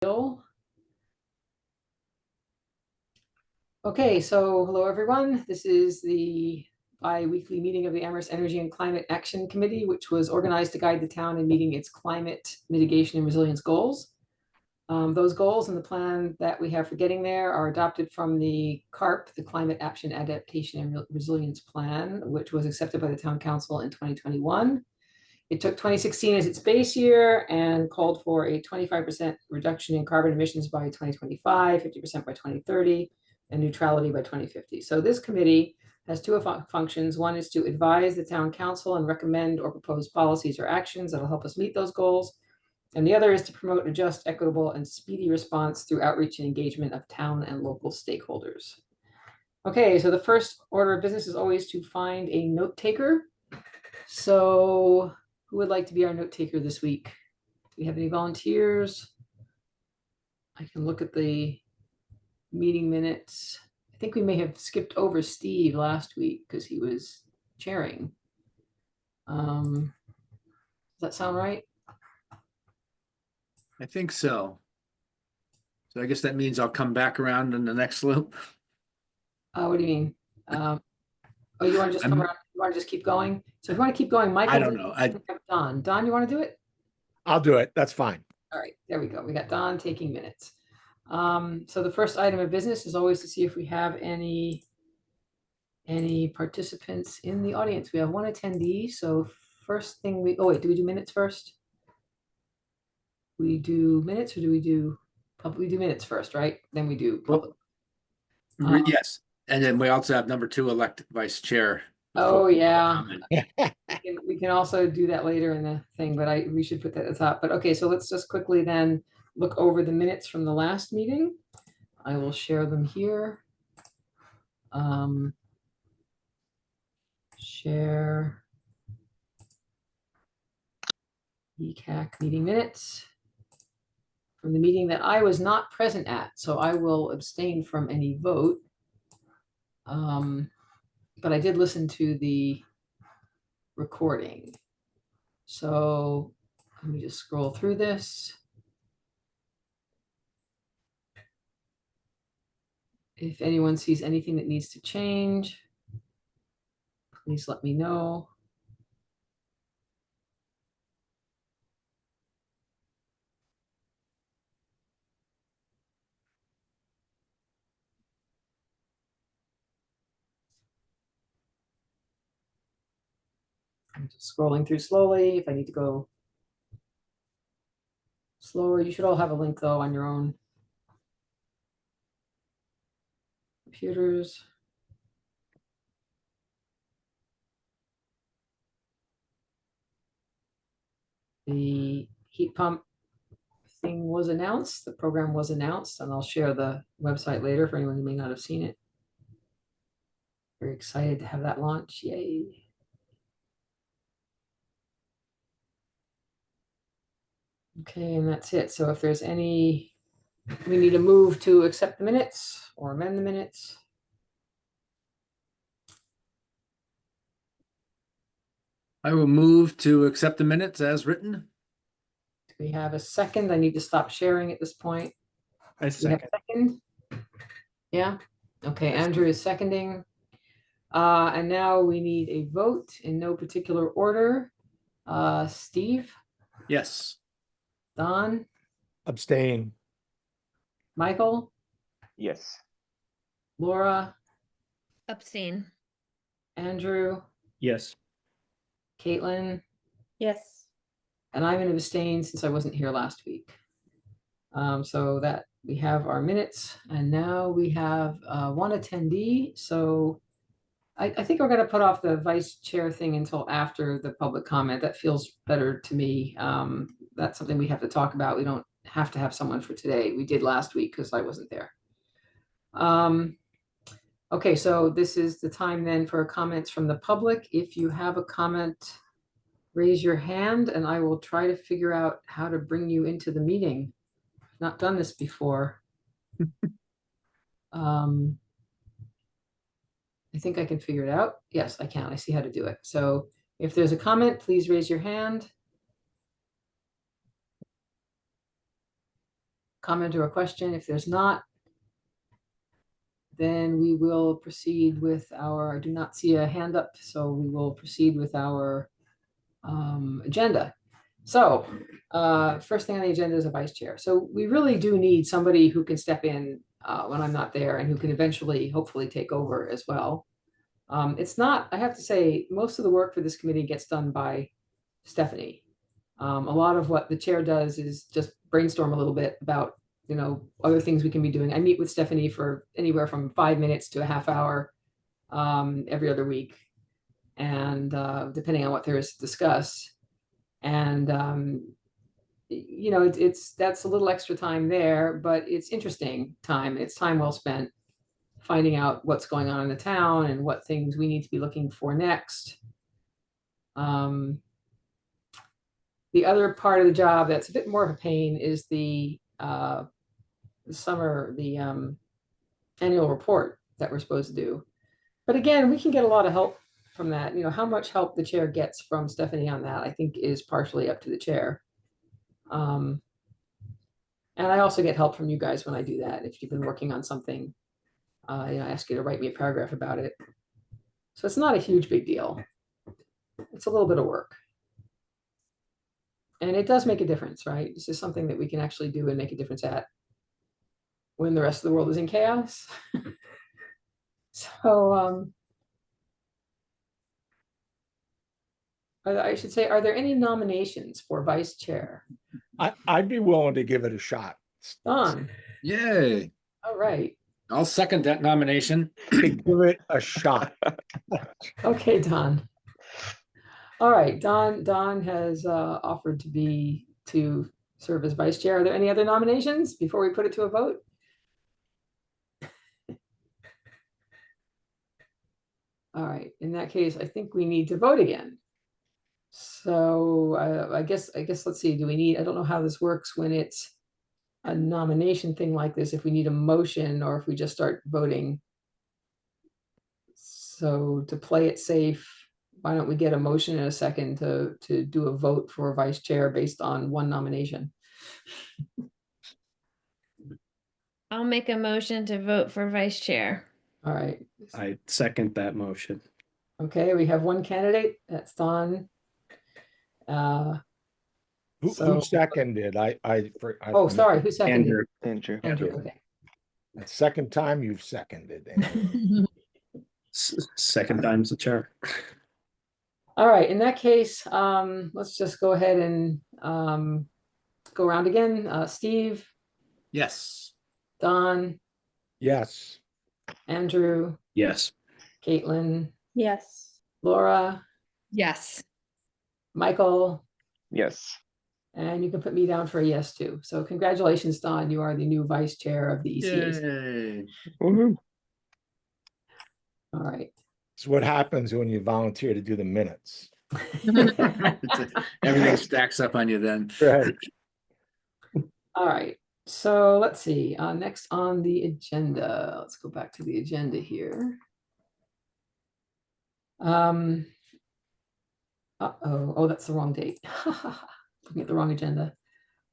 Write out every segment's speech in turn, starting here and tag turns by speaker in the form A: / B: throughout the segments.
A: Bill. Okay, so hello everyone. This is the bi-weekly meeting of the Amherst Energy and Climate Action Committee, which was organized to guide the town in meeting its climate mitigation and resilience goals. Those goals and the plan that we have for getting there are adopted from the CARP, the Climate Action Adaptation and Resilience Plan, which was accepted by the town council in 2021. It took 2016 as its base year and called for a 25% reduction in carbon emissions by 2025, 50% by 2030, and neutrality by 2050. So this committee has two functions. One is to advise the town council and recommend or propose policies or actions that will help us meet those goals. And the other is to promote a just, equitable, and speedy response through outreach and engagement of town and local stakeholders. Okay, so the first order of business is always to find a note taker. So who would like to be our note taker this week? Do we have any volunteers? I can look at the meeting minutes. I think we may have skipped over Steve last week because he was chairing. Does that sound right?
B: I think so. So I guess that means I'll come back around in the next loop.
A: What do you mean? Oh, you want to just come around? You want to just keep going? So if you want to keep going, Michael.
B: I don't know.
A: Don. Don, you want to do it?
C: I'll do it. That's fine.
A: All right, there we go. We got Don taking minutes. So the first item of business is always to see if we have any participants in the audience. We have one attendee. So first thing do we do minutes first? We do minutes or do we do public? We do minutes first, right? Then we do public.
B: Yes. And then we also have number 2, elect vice chair.
A: Oh yeah. we can also do that later in the thing, but we should put that at the top. But okay, so let's just quickly then look over the minutes from the last meeting. I will share them here. Share ECAC meeting minutes from the meeting that I was not present at, so I will abstain from any vote. But I did listen to the recording. So let me just scroll through this. If anyone sees anything that needs to change, please let me know. I'm just scrolling through slowly. If I need to go slower, you should all have a link though on your own computers. The heat pump thing was announced, the program was announced, and I'll share the website later for anyone who may not have seen it. Very excited to have that launch, yay. Okay, and that's it. So if there's we need a move to accept the minutes or amend the minutes.
B: I will move to accept the minutes as written.
A: Do we have a second? I need to stop sharing at this point.
C: I second.
A: Yeah. Okay, Andrew is seconding. And now we need a vote in no particular order. Steve?
B: Yes.
A: Don?
C: Abstain.
A: Michael?
D: Yes.
A: Laura?
E: Abstain.
A: Andrew?
C: Yes.
A: Caitlin?
E: Yes.
A: And I'm going to abstain since I wasn't here last week. So that we have our minutes, and now we have one attendee. So I think we're going to put off the vice chair thing until after the public comment. That feels better to me. That's something we have to talk about. We don't have to have someone for today. We did last week because I wasn't there. Okay, so this is the time then for comments from the public. If you have a comment, raise your hand and I will try to figure out how to bring you into the meeting. I've not done this before. I think I can figure it out. Yes, I can. I see how to do it. So if there's a comment, please raise your hand. comment or a question? If there's not, then we will proceed with our, I do not see a hand up, so we will proceed with our agenda. So first thing on the agenda is a vice chair. So we really do need somebody who can step in when I'm not there and who can eventually, hopefully, take over as well. It's not, I have to say, most of the work for this committee gets done by Stephanie. A lot of what the chair does is just brainstorm a little bit about, other things we can be doing. I meet with Stephanie for anywhere from 5 minutes to a half hour every other week. And depending on what there is to discuss. And, that's a little extra time there, but it's interesting time. It's time well spent finding out what's going on in the town and what things we need to be looking for next. The other part of the job that's a bit more of a pain is the annual report that we're supposed to do. But again, we can get a lot of help from that. How much help the chair gets from Stephanie on that, I think, is partially up to the chair. And I also get help from you guys when I do that. If you've been working on something, I ask you to write me a paragraph about it. So it's not a huge big deal. It's a little bit of work. And it does make a difference, right? This is something that we can actually do and make a difference at when the rest of the world is in chaos. So I should say, are there any nominations for vice chair?
C: I'd be willing to give it a shot.
A: Don,
B: Yay.
A: all right.
B: I'll second that nomination.
C: To give it a shot.
A: Okay, Don. All right, Don has offered to serve as vice chair. Are there any other nominations before we put it to a vote? All right, in that case, I think we need to vote again. So I guess let's see, I don't know how this works when it's a nomination thing like this, if we need a motion or if we just start voting. So to play it safe, why don't we get a motion in a second to do a vote for vice chair based on one nomination?
E: I'll make a motion to vote for vice chair.
A: All right.
D: I second that motion.
A: Okay, we have one candidate. That's Don.
C: Who seconded?
A: Oh, sorry, who seconded?
D: Andrew.
A: Andrew, okay.
C: The second time you've seconded. Andrew.
D: Second time's the chair.
A: All right, in that case, let's just go ahead and go around again. Steve,
B: Yes.
A: Don,
C: Yes.
A: Andrew,
D: Yes.
A: Caitlin,
E: Yes.
A: Laura,
E: Yes.
A: Michael,
F: Yes.
A: and you can put me down for a yes too. So congratulations, Don. You are the new vice chair of the ECAC.
B: Yay.
F: Woohoo.
A: All right.
C: It's what happens when you volunteer to do the minutes.
B: Everything stacks up on you then.
C: Right.
A: All right. So let's see. Next on the agenda, let's go back to the agenda here. Oh, that's the wrong date. Looking at the wrong agenda.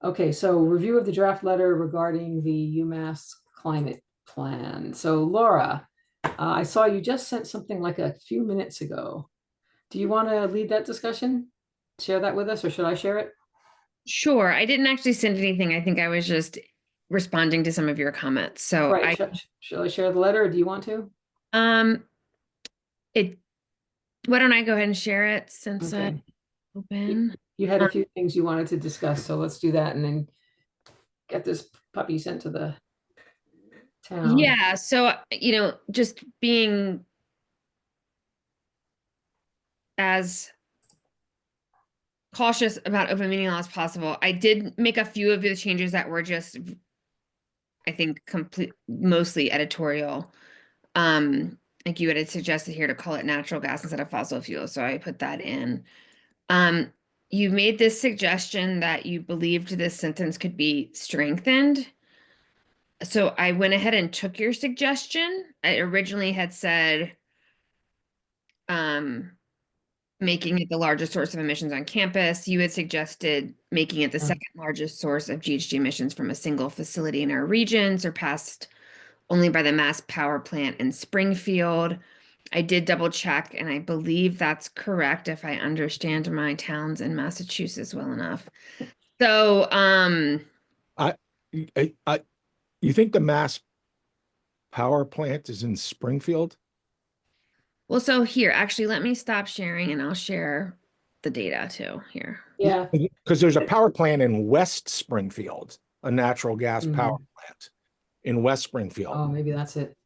A: Okay, so review of the draft letter regarding the UMass climate plan. So Laura, I saw you just sent something like a few minutes ago. Do you want to lead that discussion? Share that with us, or should I share it?
E: Sure. I didn't actually send anything. I think I was just responding to some of your comments. So
A: Right. Should I share the letter, or do you want to?
E: Why don't I go ahead and share it since
A: Okay.
E: I open?
A: You had a few things you wanted to discuss, so let's do that and then get this puppy sent to the town.
E: Yeah, so just being as cautious about open meeting law as possible, I did make a few of the changes that were just, I think, mostly editorial. Like you had suggested here to call it natural gas instead of fossil fuel, so I put that in. You made this suggestion that you believed this sentence could be strengthened. So I went ahead and took your suggestion. I originally had said, making it the largest source of emissions on campus. You had suggested making it the
A: Yeah.
E: second largest source of GHG emissions from a single facility in our region, surpassed only by the Mass Power Plant in Springfield. I did double check, and I believe that's correct if I understand my towns in Massachusetts well enough. So,
C: You think the Mass Power Plant is in Springfield?
E: well, so here, actually, let me stop sharing and I'll share the data too here.
A: Yeah,
C: Because there's a power plant in West Springfield, a natural gas power
A: Mhm.
C: plant in West Springfield.
A: oh, maybe that's it.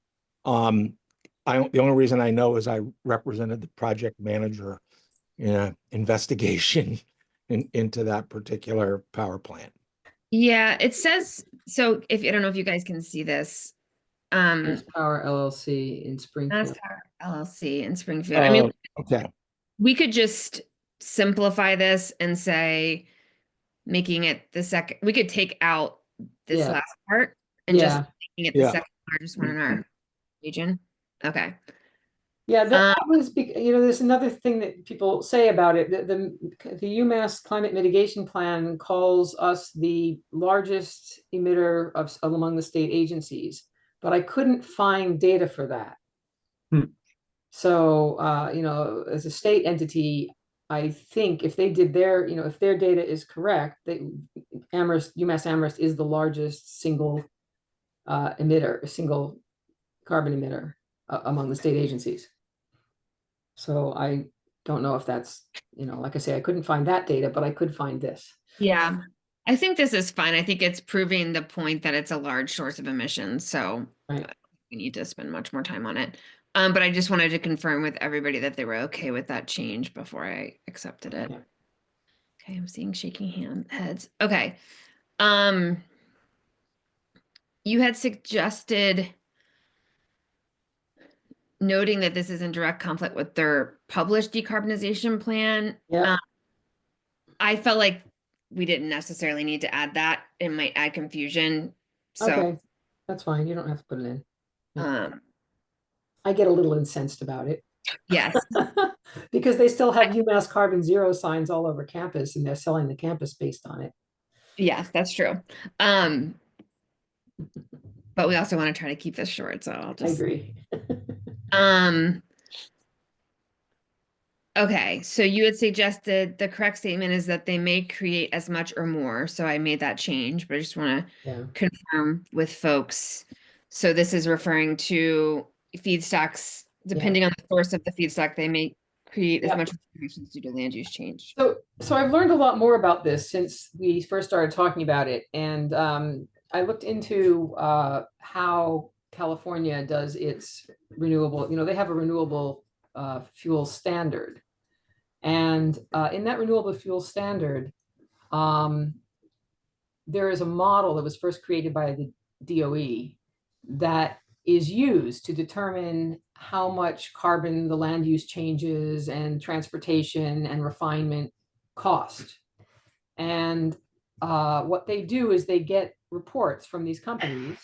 C: The only reason I know is I represented the project manager in an investigation into that particular power plant.
E: Yeah, it says, so if, I don't know if you guys can see this.
A: Mass Power LLC in
E: Mass
A: Springfield.
E: Power LLC in Springfield. I mean,
C: Okay,
E: we could just simplify this and say, making it the second, we could take out this
A: Yeah.
E: last part and just
A: Yeah,
E: making it the
C: Yeah.
E: second largest one in our region. Okay.
A: yeah, that was, there's another thing that people say about it. The UMass Climate Mitigation Plan calls us the largest emitter of among the state agencies, but I couldn't find data for that. So, as a state entity, I think if they did their, if their data is correct, UMass Amherst is the largest single single carbon emitter among the state agencies. So I don't know if that's, like I say, I couldn't find that data, but I could find this.
E: Yeah. I think this is fine. I think it's proving the point that it's a large source of emissions. So
A: Right.
E: we need to spend much more time on it. But I just wanted to confirm with everybody that they were okay with that change before I accepted it.
A: Yeah.
E: Okay, I'm seeing shaking heads. Okay. You had suggested noting that this is in direct conflict with their published decarbonization plan.
A: Yeah.
E: I felt like we didn't necessarily need to add that. It might add confusion. So,
A: Okay, that's fine. You don't have to put it in.
E: um,
A: I get a little incensed about it
E: yes,
A: because they still have UMass Carbon Zero signs all over campus and they're selling the campus based on it.
E: yes, that's true. But we also want to try to keep this short, so I'll
A: I
E: just,
A: agree.
E: okay, so you had suggested the correct statement is that they may create as much or more. So I made that change, but I just want to
A: Yeah.
E: confirm with folks. So this is referring to feedstocks, depending on the source of the feedstock, they may create as
A: Yep.
E: much emissions due to land use change.
A: So I've learned a lot more about this since we first started talking about it. And I looked into how California does its renewable, they have a renewable fuel standard. And in that renewable fuel standard, there is a model that was first created by the DOE that is used to determine how much carbon the land use changes and transportation and refinement cost. And what they do is they get reports from these companies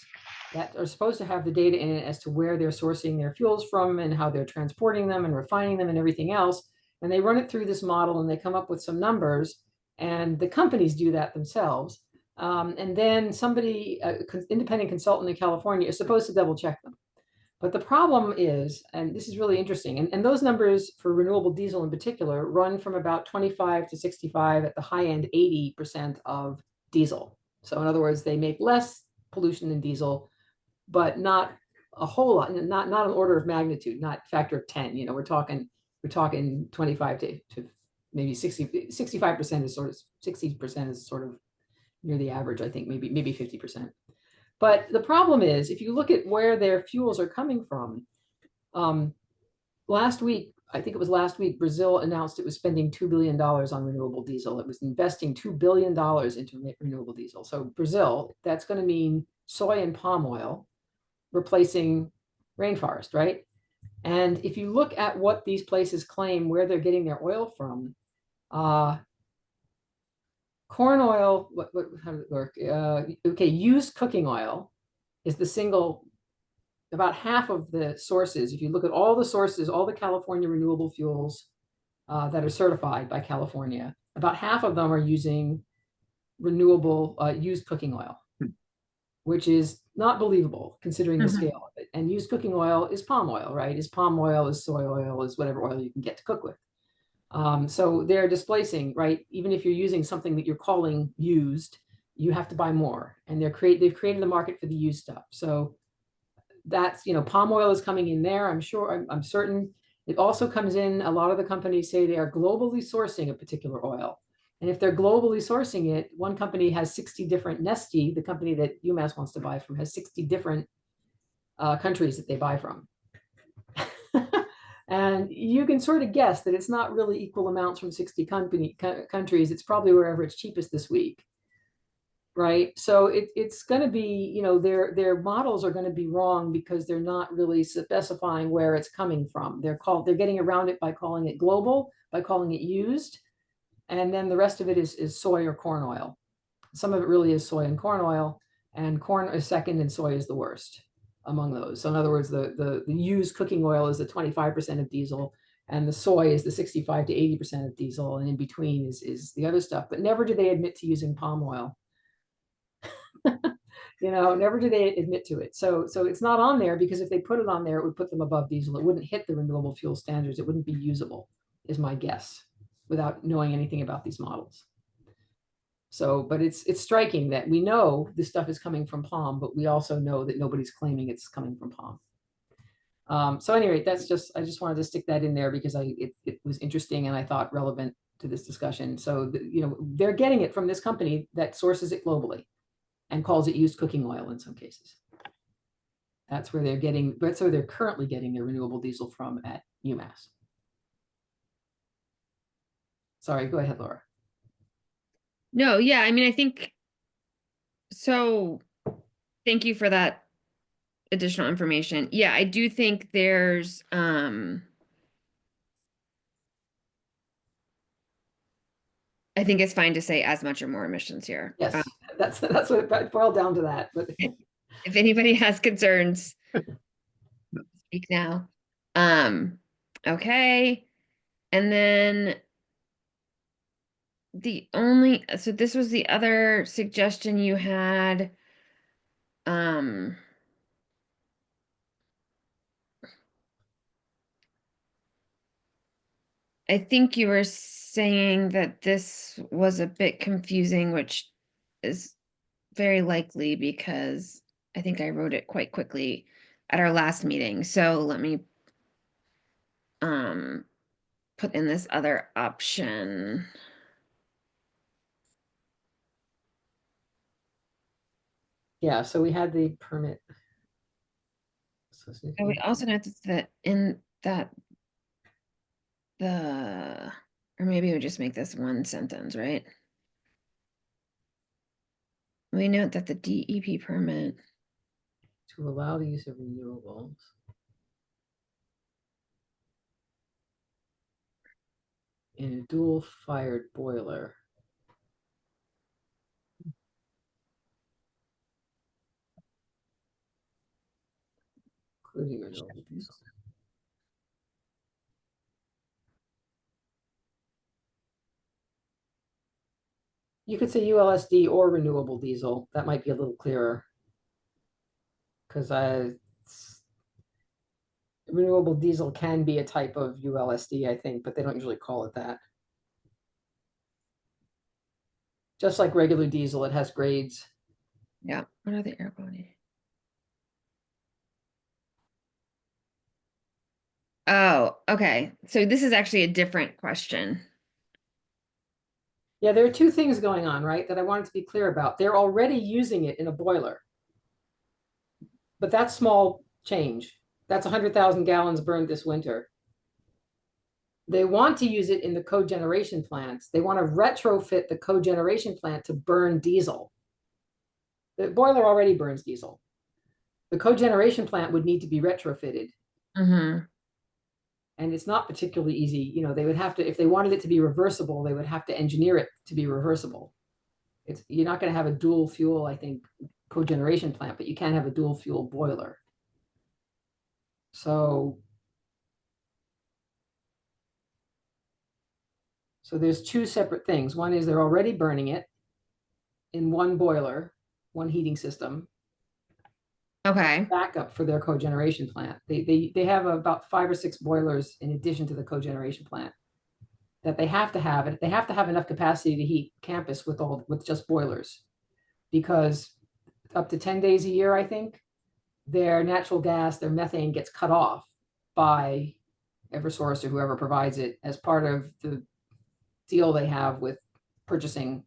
A: that are supposed to have the data in it as to where they're sourcing their fuels from and how they're transporting them and refining them and everything else. And they run it through this model and they come up with some numbers, and the companies do that themselves. And then somebody, independent consultant in California, is supposed to double check them. But the problem is, and this is really interesting, and those numbers for renewable diesel in particular run from about 25 to 65, at the high end 80% of diesel. So in other words, they make less pollution than diesel, but not a whole lot, not an order of magnitude, not factor of 10. We're talking 25 to maybe 65% is sort of 60% is sort of near the average, I think, maybe 50%. But the problem is, if you look at where their fuels are coming from, last week, I think it was last week, Brazil announced it was spending $2 billion on renewable diesel. It was investing $2 billion into renewable diesel. So Brazil, that's going to mean soy and palm oil replacing rainforest, right? And if you look at what these places claim, where they're getting their oil from, corn oil, how does it work? Okay, used cooking oil is the single, about half of the sources. If you look at all the sources, all the California renewable fuels, that are certified by California. About half of them are using renewable used cooking oil, which is not believable considering the
E: Mhm.
A: scale of it. And used cooking oil is palm oil, right? Is palm oil, is soy oil, is whatever oil you can get to cook with. So they're displacing, right? Even if you're using something that you're calling used, you have to buy more. And they've created the market for the used stuff. So that's, palm oil is coming in there. I'm sure, I'm certain. It also comes in, a lot of the companies say they are globally sourcing a particular oil. And if they're globally sourcing it, one company has 60 different, Neste, the company that UMass wants to buy from, has 60 different countries that they buy from. And you can sort of guess that it's not really equal amounts from 60 countries. It's probably wherever it's cheapest this week. Right. So it's going to be, their models are going to be wrong because they're not really specifying where it's coming from. They're getting around it by calling it global, by calling it used. And then the rest of it is soy or corn oil. Some of it really is soy and corn oil, and corn is second and soy is the worst among those. So in other words, the used cooking oil is the 25% of diesel, and the soy is the 65 to 80% of diesel, and in between is the other stuff. But never do they admit to using palm oil. Never do they admit to it. So it's not on there because if they put it on there, it would put them above diesel. It wouldn't hit the renewable fuel standards. It wouldn't be usable, is my guess, without knowing anything about these models. So, but it's striking that we know this stuff is coming from palm, but we also know that nobody's claiming it's coming from palm. So anyway, I just wanted to stick that in there because it was interesting and I thought relevant to this discussion. So, they're getting it from this company that sources it globally and calls it used cooking oil in some cases. That's where they're currently getting their renewable diesel from at UMass. Sorry, go ahead, Laura.
E: No, yeah, I mean, I think so. Thank you for that additional information. Yeah, I do think there's I think it's fine to say as much or more emissions here.
A: Yes, that's what it boiled down to that. But
E: If anybody has concerns, speak now. Okay. And then so this was the other suggestion you had. I think you were saying that this was a bit confusing, which is very likely because I think I wrote it quite quickly at our last meeting. So let me put in this other option.
A: yeah, so we had the permit.
E: And we also noticed that in that or maybe we just make this one sentence, right? We note that the DEP permit
A: to allow the use of renewables in a dual-fired boiler. Including renewable diesel. You could say ULSD or renewable diesel. That might be a little clearer. Because renewable diesel can be a type of ULSD, I think, but they don't usually call it that. Just like regular diesel, it has grades.
E: Yeah. What are the air quality? Oh, okay. So this is actually a different question.
A: Yeah, there are two things going on, right, that I wanted to be clear about. They're already using it in a boiler. But that's small change. That's 100,000 gallons burned this winter. They want to use it in the cogeneration plants. They want to retrofit the cogeneration plant to burn diesel. The boiler already burns diesel. The cogeneration plant would need to be retrofitted.
E: Mm-hmm.
A: And it's not particularly easy. They would have to, if they wanted it to be reversible, they would have to engineer it to be reversible. You're not going to have a dual fuel, I think, cogeneration plant, but you can have a dual fuel boiler. So So there's two separate things. One is they're already burning it in one boiler, one heating system,
E: Okay,
A: backup for their cogeneration plant. They have about 5 or 6 boilers in addition to the cogeneration plant that they have to have it. They have to have enough capacity to heat campus with just boilers, because up to 10 days a year, I think, their natural gas, their methane gets cut off by Eversource or whoever provides it as part of the deal they have with purchasing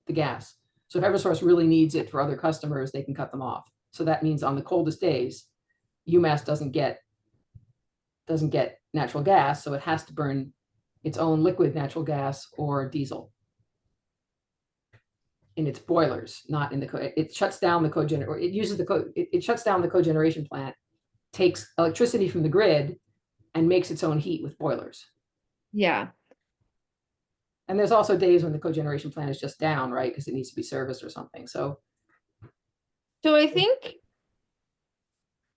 A: the gas. So if Eversource really needs it for other customers, they can cut them off. So that means on the coldest days, UMass doesn't get natural gas, so it has to burn its own liquid natural gas or diesel in its boilers, not in it shuts down the cogeneration, or it uses it shuts down the cogeneration plant, takes electricity from the grid and makes its own heat with boilers.
E: yeah.
A: And there's also days when the cogeneration plant is just down, right? Because it needs to be serviced or something. So
E: So I think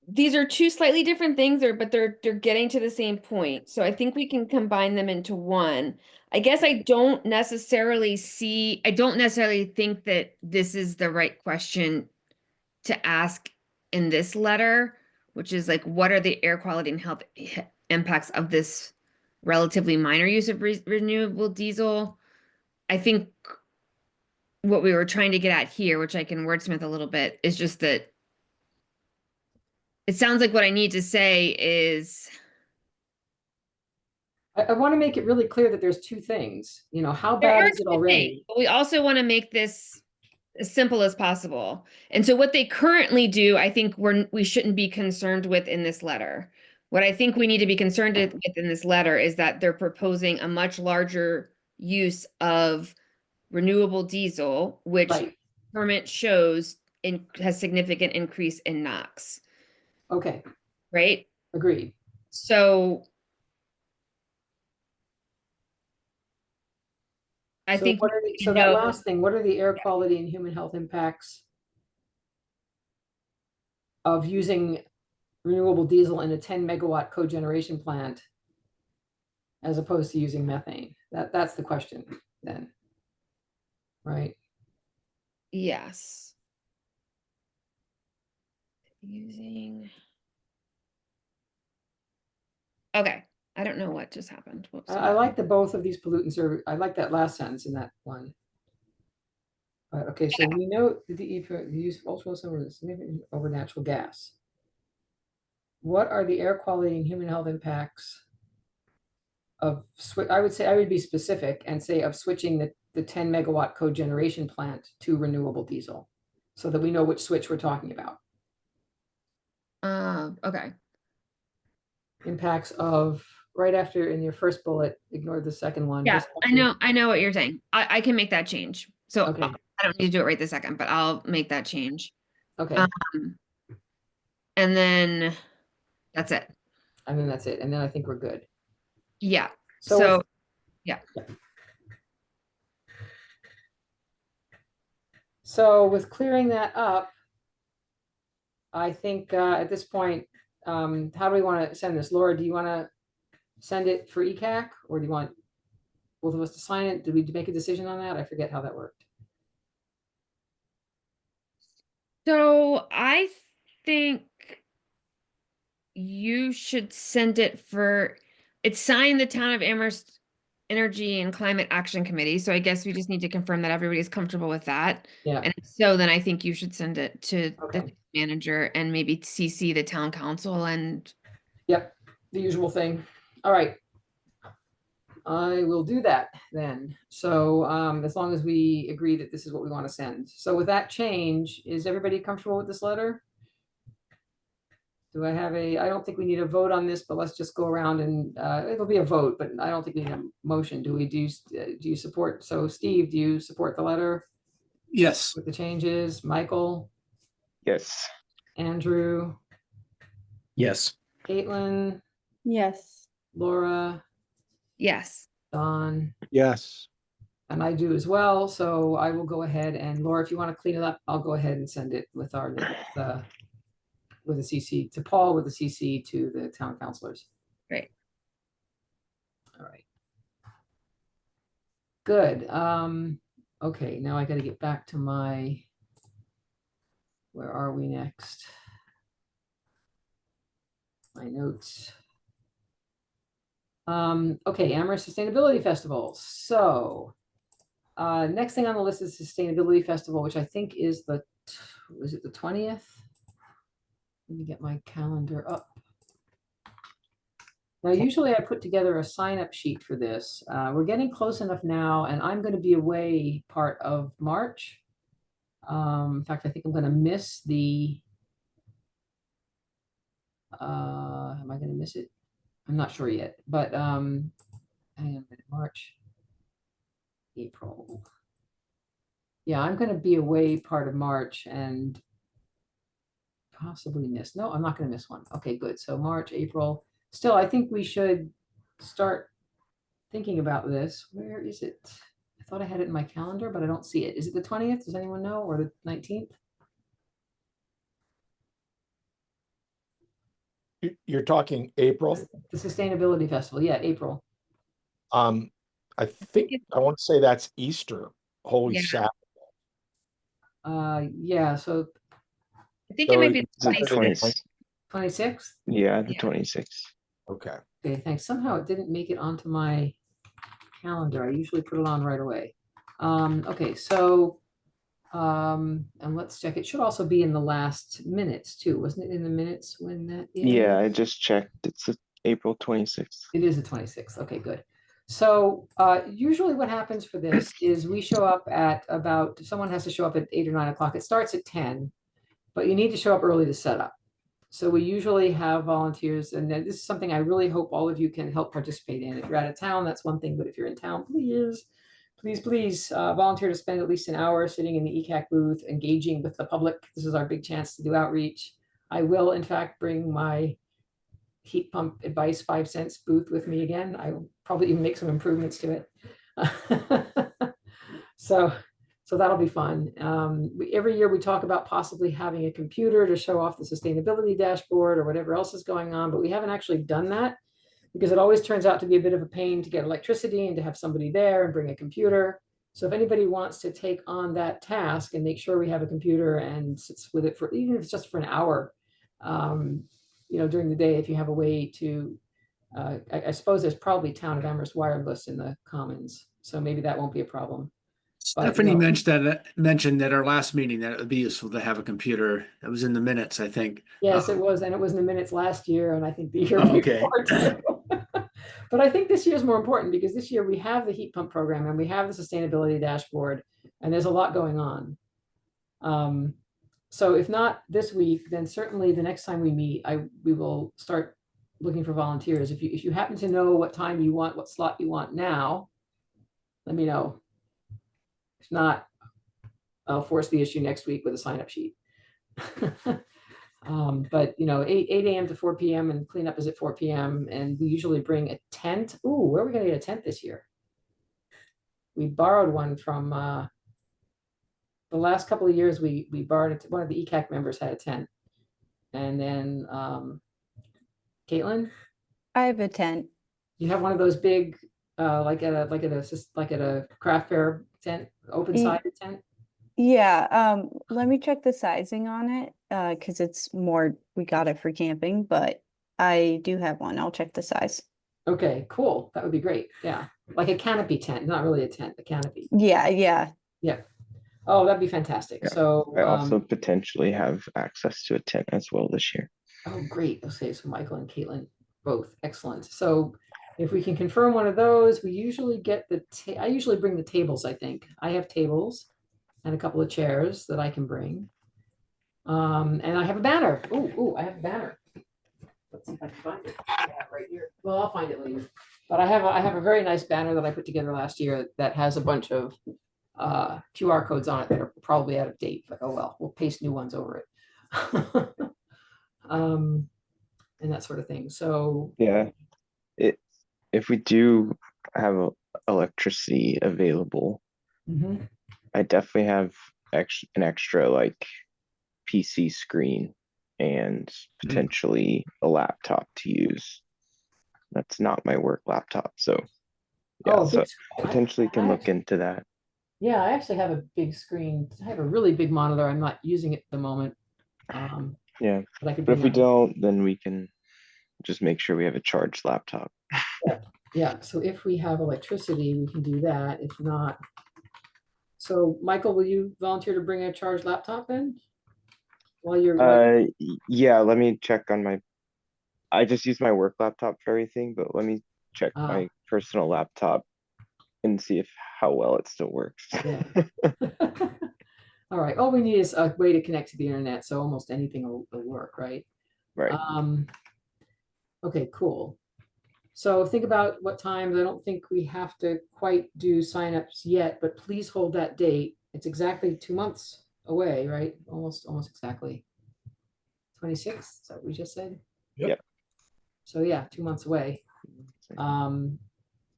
E: these are two slightly different things, but they're getting to the same point. So I think we can combine them into one. I guess I don't necessarily think that this is the right question to ask in this letter, which is like, what are the air quality and health impacts of this relatively minor use of renewable diesel? I think what we were trying to get at here, which I can wordsmith a little bit, is just that it sounds like what I need to say is,
A: I want to make it really clear that there's two things. You know, how
E: there
A: bad
E: are
A: is it
E: two
A: already?
E: things, but we also want to make this as simple as possible. And so what they currently do, I think we shouldn't be concerned with in this letter. What I think we need to be concerned with in this letter is that they're proposing a much larger use of renewable diesel, which
A: Right.
E: permit shows has significant increase in NOx,
A: Okay,
E: right?
A: agreed.
E: So I
A: So
E: think
A: what are
E: you
A: that
E: know-
A: last thing, what are the air quality and human health impacts of using renewable diesel in a 10 megawatt cogeneration plant as opposed to using methane? That's the question then. Right?
E: Yes. Using. Okay, I don't know what just happened. Whoops.
A: I like the both of these pollutants are, I like that last sentence in that one. Okay, so we know the use of ultra-low significant over natural gas. What are the air quality and human health impacts of I would be specific and say of switching the 10 megawatt cogeneration plant to renewable diesel, so that we know which switch we're talking about.
E: Okay.
A: Impacts of right after in your first bullet, ignore the second one.
E: Yeah,
A: just
E: I know what you're saying. I can make that change. So
A: Okay.
E: I don't need to do it right this second, but I'll make that change.
A: Okay,
E: And then that's it.
A: and then that's it. And then I think we're good.
E: Yeah.
A: So
E: So,
A: with-
E: yeah.
A: So with clearing that up, I think at this point, how do we want to send this? Laura, do you want to send it for ECAC, or do you want both of us to sign it? Did we make a decision on that? I forget how that worked.
E: So I think you should send it it's signed the Town of Amherst Energy and Climate Action Committee. So I guess we just need to confirm that everybody's comfortable with that.
A: Yeah,
E: And if so, then I think you should send it to
A: Okay.
E: the manager and maybe CC the town council and
A: yep, the usual thing. All right. I will do that then. So as long as we agree that this is what we want to send. So with that change, is everybody comfortable with this letter? Do I have I don't think we need a vote on this, but let's just go around and it'll be a vote, but I don't think we need a motion. Do you support? So Steve, do you support the letter
B: Yes.
A: with the changes? Michael,
F: Yes.
A: Andrew,
D: Yes.
A: Caitlin,
G: Yes.
A: Laura,
E: yes.
A: Don,
C: Yes.
A: and I do as well. So I will go ahead and Laura, if you want to clean it up, I'll go ahead and send it with with a CC to Paul, with a CC to the town councilors.
E: Great.
A: All right. Good. Okay, now I gotta get back to where are we next? My notes. Okay, Amherst Sustainability Festival. So, next thing on the list is Sustainability Festival, which I think is was it the 20th? Let me get my calendar up. Now, usually I put together a sign-up sheet for this. We're getting close enough now, and I'm going to be away part of March. In fact, I think I'm going to miss am I going to miss it? I'm not sure yet, but hang on a minute, March, April. Yeah, I'm going to be away part of March and possibly miss. No, I'm not going to miss one. Okay, good. So March, April. Still, I think we should start thinking about this. Where is it? I thought I had it in my calendar, but I don't see it. Is it the 20th? Does anyone know? Or the 19th?
C: You're talking April?
A: The Sustainability Festival. Yeah, April.
C: I think, I want to say that's Easter, Holy
E: Yeah.
C: Saturday.
A: Yeah, so
E: I think it might be
C: So
E: the
C: it's
E: 26th.
A: 26th.
D: Yeah, the
E: Yeah.
D: 26th.
C: Okay.
A: Okay, thanks. Somehow it didn't make it onto my calendar. I usually put it on right away. Okay, so and let's check. It should also be in the last minutes too. Wasn't it in the minutes when that is?
D: Yeah, I just checked. It's April 26th.
A: It is the 26th. Okay, good. So usually what happens for this is we show up at someone has to show up at 8 or 9 o'clock. It starts at 10, but you need to show up early to set up. So we usually have volunteers, and this is something I really hope all of you can help participate in. If you're out of town, that's one thing, but if you're in town, please volunteer to spend at least an hour sitting in the ECAC booth, engaging with the public. This is our big chance to do outreach. I will, in fact, bring my heat pump advice 5 cents booth with me again. I will probably even make some improvements to it. So that'll be fun. Every year we talk about possibly having a computer to show off the sustainability dashboard or whatever else is going on, but we haven't actually done that because it always turns out to be a bit of a pain to get electricity and to have somebody there and bring a computer. So if anybody wants to take on that task and make sure we have a computer and sits with it for, even if it's just for an hour, during the day, if you have a way to, I suppose there's probably Town of Amherst wireless in the Commons, so maybe that won't be a problem. But,
B: Stephanie mentioned at our last meeting that it would be useful to have a computer. That was in the minutes, I think.
A: Yes, it was, and it was in the minutes last year, and I think the year
B: Okay.
A: before too. But I think this year is more important because this year we have the heat pump program and we have the sustainability dashboard, and there's a lot going on. So if not this week, then certainly the next time we meet, we will start looking for volunteers. If you happen to know what time you want, what slot you want now, let me know. If not, I'll force the issue next week with a sign-up sheet. But 8 a.m. to 4 p.m. and cleanup is at 4 p.m. and we usually bring a tent. Ooh, where are we gonna get a tent this year? We borrowed one from the last couple of years. We borrowed it. One of the ECAC members had a tent, and then Caitlin,
F: I have a tent.
A: you have one of those big, like at a craft fair tent, open sided tent.
F: Yeah, let me check the sizing on it, because it's more, we got it for camping, but I do have one. I'll check the size.
A: Okay, cool. That would be great. Yeah, like a canopy tent, not really a tent, a canopy.
F: Yeah, yeah.
A: Yeah. Oh, that'd be fantastic.
D: Yeah.
A: So
D: I also potentially have access to a tent as well this year.
A: oh, great. Okay, so Michael and Caitlin, both excellent. So if we can confirm one of those, we usually get I usually bring the tables, I think. I have tables and a couple of chairs that I can bring. And I have a banner. Oh, I have a banner. Let's see if I can find it. I have it right here. Well, I'll find it later. But I have a very nice banner that I put together last year that has a bunch of QR codes on it that are probably out of date, but oh well, we'll paste new ones over it. And that sort of thing. So
D: Yeah, if we do have electricity available,
A: mhm.
D: I definitely have an extra like PC screen and potentially a laptop to use. That's not my work laptop, so Yeah,
A: Oh,
D: so
A: big screen.
D: potentially can look
A: actually-
D: into that.
A: Yeah, I actually have a big screen. I have a really big monitor. I'm not using it at the moment.
D: Yeah,
A: But I could
D: but
A: bring
D: if we
A: that.
D: don't, then we can just make sure we have a charged laptop.
A: Yeah, so if we have electricity, we can do that. If not. So Michael, will you volunteer to bring a charged laptop in? While you're like,
D: Yeah, let me check on my, I just use my work laptop for everything, but let me check
A: Ah.
D: my personal laptop and see if how well it still works.
A: Yeah. All right, all we need is a way to connect to the internet, so almost anything will work, right?
D: Right.
A: Okay, cool. So think about what times. I don't think we have to quite do signups yet, but please hold that date. It's exactly 2 months away, right? Almost exactly. 26th, is that what we just said?
D: Yep.
A: So yeah, 2 months away.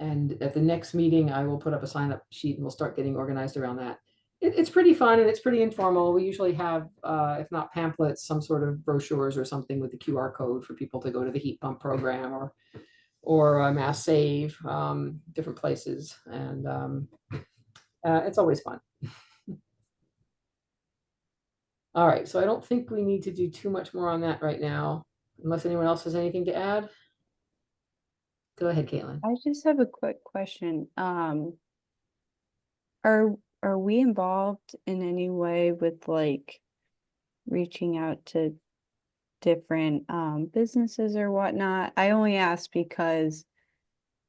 A: And at the next meeting, I will put up a sign up sheet and we'll start getting organized around that. It's pretty fun and it's pretty informal. We usually have, if not pamphlets, some sort of brochures or something with the QR code for people to go to the heat pump program or Mass Save, different places. And it's always fun. All right, so I don't think we need to do too much more on that right now, unless anyone else has anything to add. Go ahead, Caitlin.
F: I just have a quick question. Are we involved in any way with like reaching out to different businesses or whatnot? I only ask because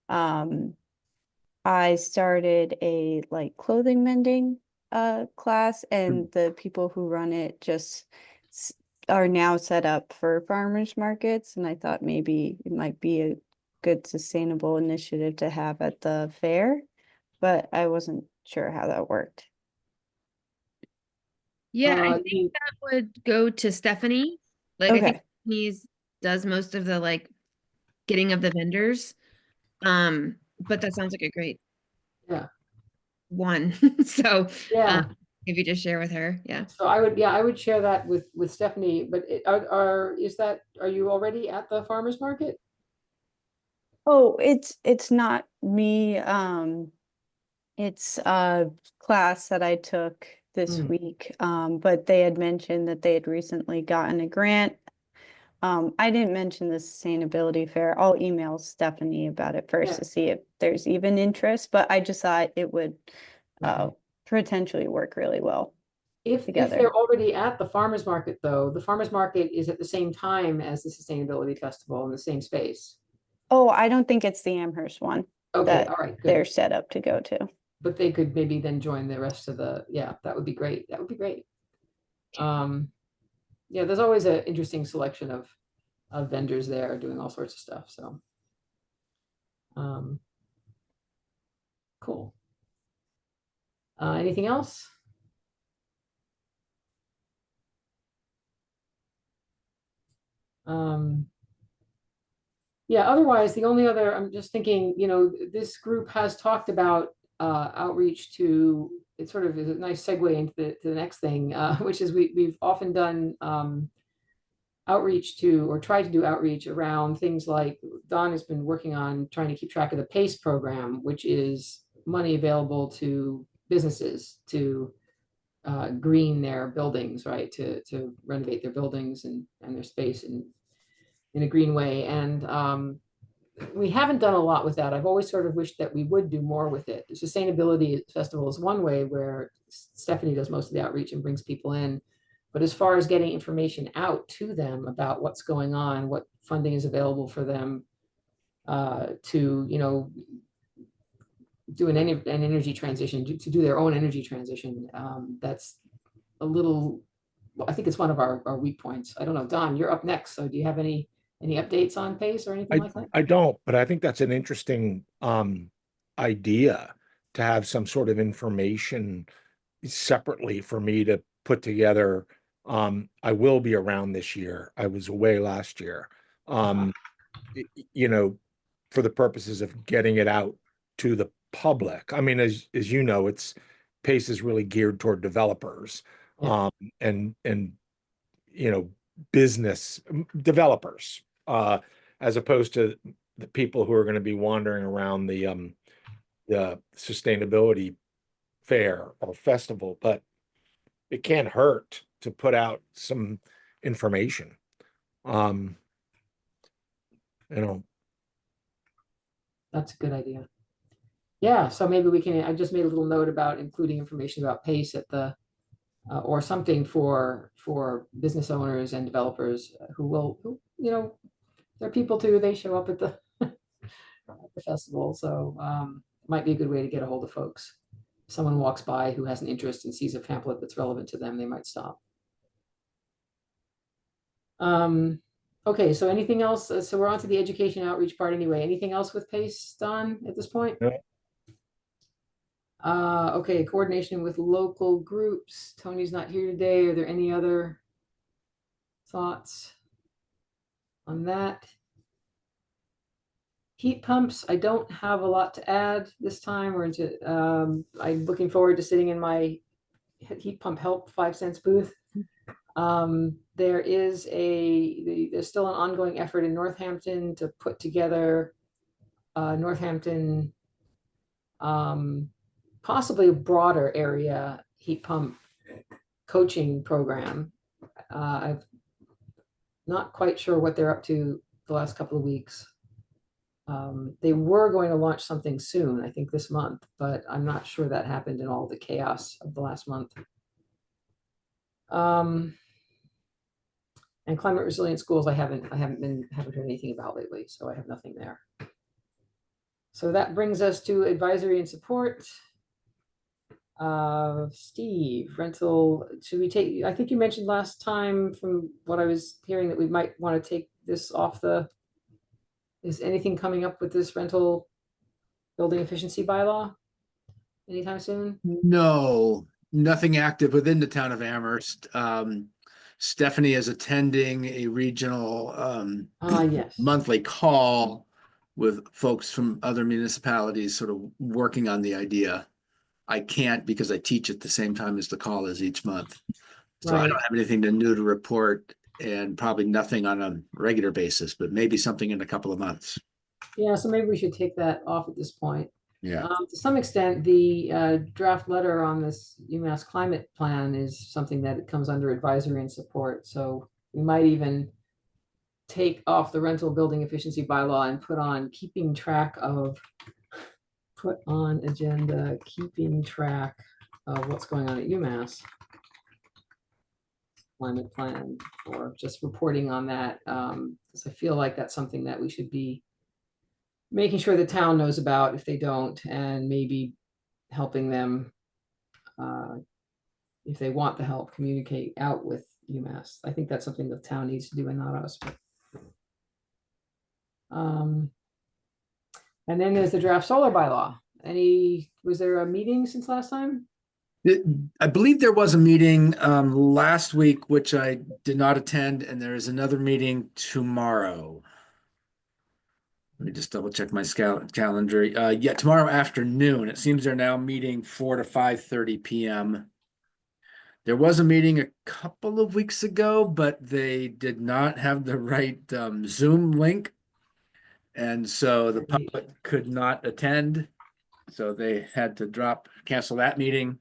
F: I started a like clothing mending class, and the people who run it just are now set up for farmers markets, and I thought maybe it might be a good sustainable initiative to have at the fair, but I wasn't sure how that worked.
E: Yeah, I
A: Uh,
E: think
A: you-
E: that would go to Stephanie. Like, I think
F: Okay.
E: Stephanie's does most of the like getting of the vendors. But that sounds like a great
A: Yeah.
E: one. So
A: Yeah.
E: if you just share with her, yeah.
A: So I would share that with Stephanie, but are you already at the farmer's market?
F: Oh, it's not me. It's a class that I took this
A: Mm.
F: week. But they had mentioned that they had recently gotten a grant. I didn't mention the sustainability fair. I'll email Stephanie about it first
A: Yeah.
F: to see if there's even interest, but I just thought it would potentially work really well.
A: If
F: together.
A: they're already at the farmer's market, though, the farmer's market is at the same time as the sustainability festival in the same space.
F: Oh, I don't think it's the Amherst one
A: Okay,
F: that
A: all right,
F: they're
A: good.
F: set up to go to.
A: But they could maybe then join the rest of yeah, that would be great. That would be great. Yeah, there's always an interesting selection of vendors there doing all sorts of stuff. So, cool. Anything else? Yeah, otherwise, the only other, I'm just thinking, this group has talked about outreach to, it sort of is a nice segue into the next thing, which is we've often done outreach to, or tried to do outreach around things like, Don has been working on trying to keep track of the PACE program, which is money available to businesses to green their buildings, right? To renovate their buildings and their space in a green way. And we haven't done a lot with that. I've always sort of wished that we would do more with it. The Sustainability Festival is one way where Stephanie does most of the outreach and brings people in. But as far as getting information out to them about what's going on, what funding is available for them to, do an energy transition, to do their own energy transition, that's a little, I think it's one of our weak points. I don't know, Don, you're up next. So do you have any updates on PACE or anything like that?
C: I don't, but I think that's an interesting idea to have some sort of information separately for me to put together. I will be around this year. I was away last year. For the purposes of getting it out to the public. I mean, as you know, PACE is really geared toward developers,
A: Yeah.
C: and business developers, as opposed to the people who are going to be wandering around the the sustainability fair or festival, but it can't hurt to put out some information. You know,
A: That's a good idea. Yeah, so maybe we can, I just made a little note about including information about PACE at the, or something for business owners and developers who, you know, they're people too, they show up at the at the festival, so might be a good way to get a hold of folks. If someone walks by who has an interest and sees a pamphlet that's relevant to them, they might stop. Okay, so anything else? So we're on to the education outreach part anyway. Anything else with PACE, Don, at this point?
C: No.
A: Okay, coordination with local groups. Tony's not here today. Are there any other thoughts on that? Heat pumps, I don't have a lot to add this time. We're into, I'm looking forward to sitting in my heat pump help 5 cents booth. There is there's still an ongoing effort in Northampton to put together Northampton, possibly a broader area heat pump coaching program. I'm not quite sure what they're up to the last couple of weeks. They were going to launch something soon, I think this month, but I'm not sure that happened in all the chaos of the last month. And climate resilient schools, I haven't heard anything about lately, so I have nothing there. So that brings us to advisory and support. Steve, rental, should we take, I think you mentioned last time from what I was hearing that we might want to take this off the, is anything coming up with this rental building efficiency bylaw anytime soon?
B: No, nothing active within the town of Amherst. Stephanie is attending a regional
A: Yes.
B: monthly call with folks from other municipalities sort of working on the idea. I can't because I teach at the same time as the call is each month. So I
A: Right.
B: don't have anything new to report and probably nothing on a regular basis, but maybe something in a couple of months.
A: Yeah, so maybe we should take that off at this point.
B: Yeah.
A: To some extent, the draft letter on this UMass climate plan is something that comes under advisory and support. So we might even take off the rental building efficiency bylaw and put on keeping track of, put on agenda, keeping track of what's going on at UMass climate plan, or just reporting on that. Because I feel like that's something that we should be making sure the town knows about if they don't, and maybe helping them, if they want the help, communicate out with UMass. I think that's something the town needs to do and not us. But, and then there's the draft solar bylaw. Was there a meeting since last time?
B: I believe there was a meeting last week, which I did not attend, and there is another meeting tomorrow. Let me just double check my calendar. Yeah, tomorrow afternoon. It seems they're now meeting 4 to 5:30 p.m. There was a meeting a couple of weeks ago, but they did not have the right Zoom link. And so the public could not attend. So they had to cancel that meeting.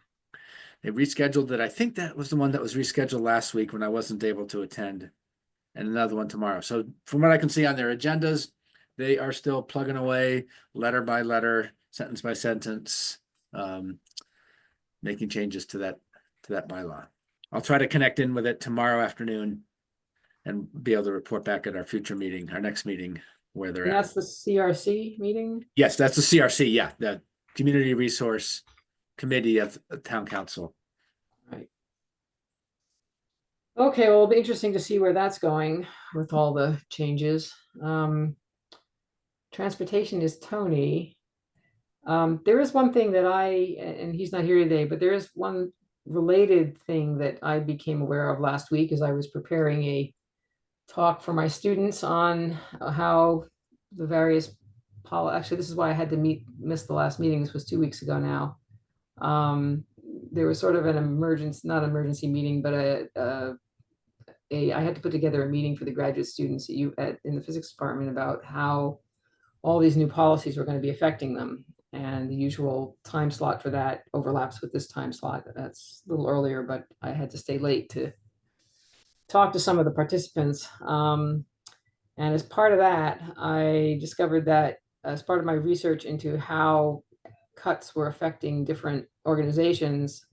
B: They rescheduled it. I think that was the one that was rescheduled last week when I wasn't able to attend, and another one tomorrow. So from what I can see on their agendas, they are still plugging away letter by letter, sentence by sentence, making changes to that bylaw. I'll try to connect in with it tomorrow afternoon and be able to report back at our future meeting, our next meeting, where they're
A: And
B: at.
A: that's the CRC meeting?
B: Yes, that's the CRC. Yeah, the Community Resource Committee of the Town Council.
A: Right. Okay, well, it'll be interesting to see where that's going with all the changes. Transportation is Tony. There is one thing that and he's not here today, but there is one related thing that I became aware of last week as I was preparing a talk for my students on how the various actually, this is why I had to miss the last meeting. This was 2 weeks ago now. There was sort of an not emergency meeting, but I had to put together a meeting for the graduate students in the physics department about how all these new policies were going to be affecting them. And the usual time slot for that overlaps with this time slot. That's a little earlier, but I had to stay late to talk to some of the participants. And as part of that, I discovered that as part of my research into how cuts were affecting different organizations,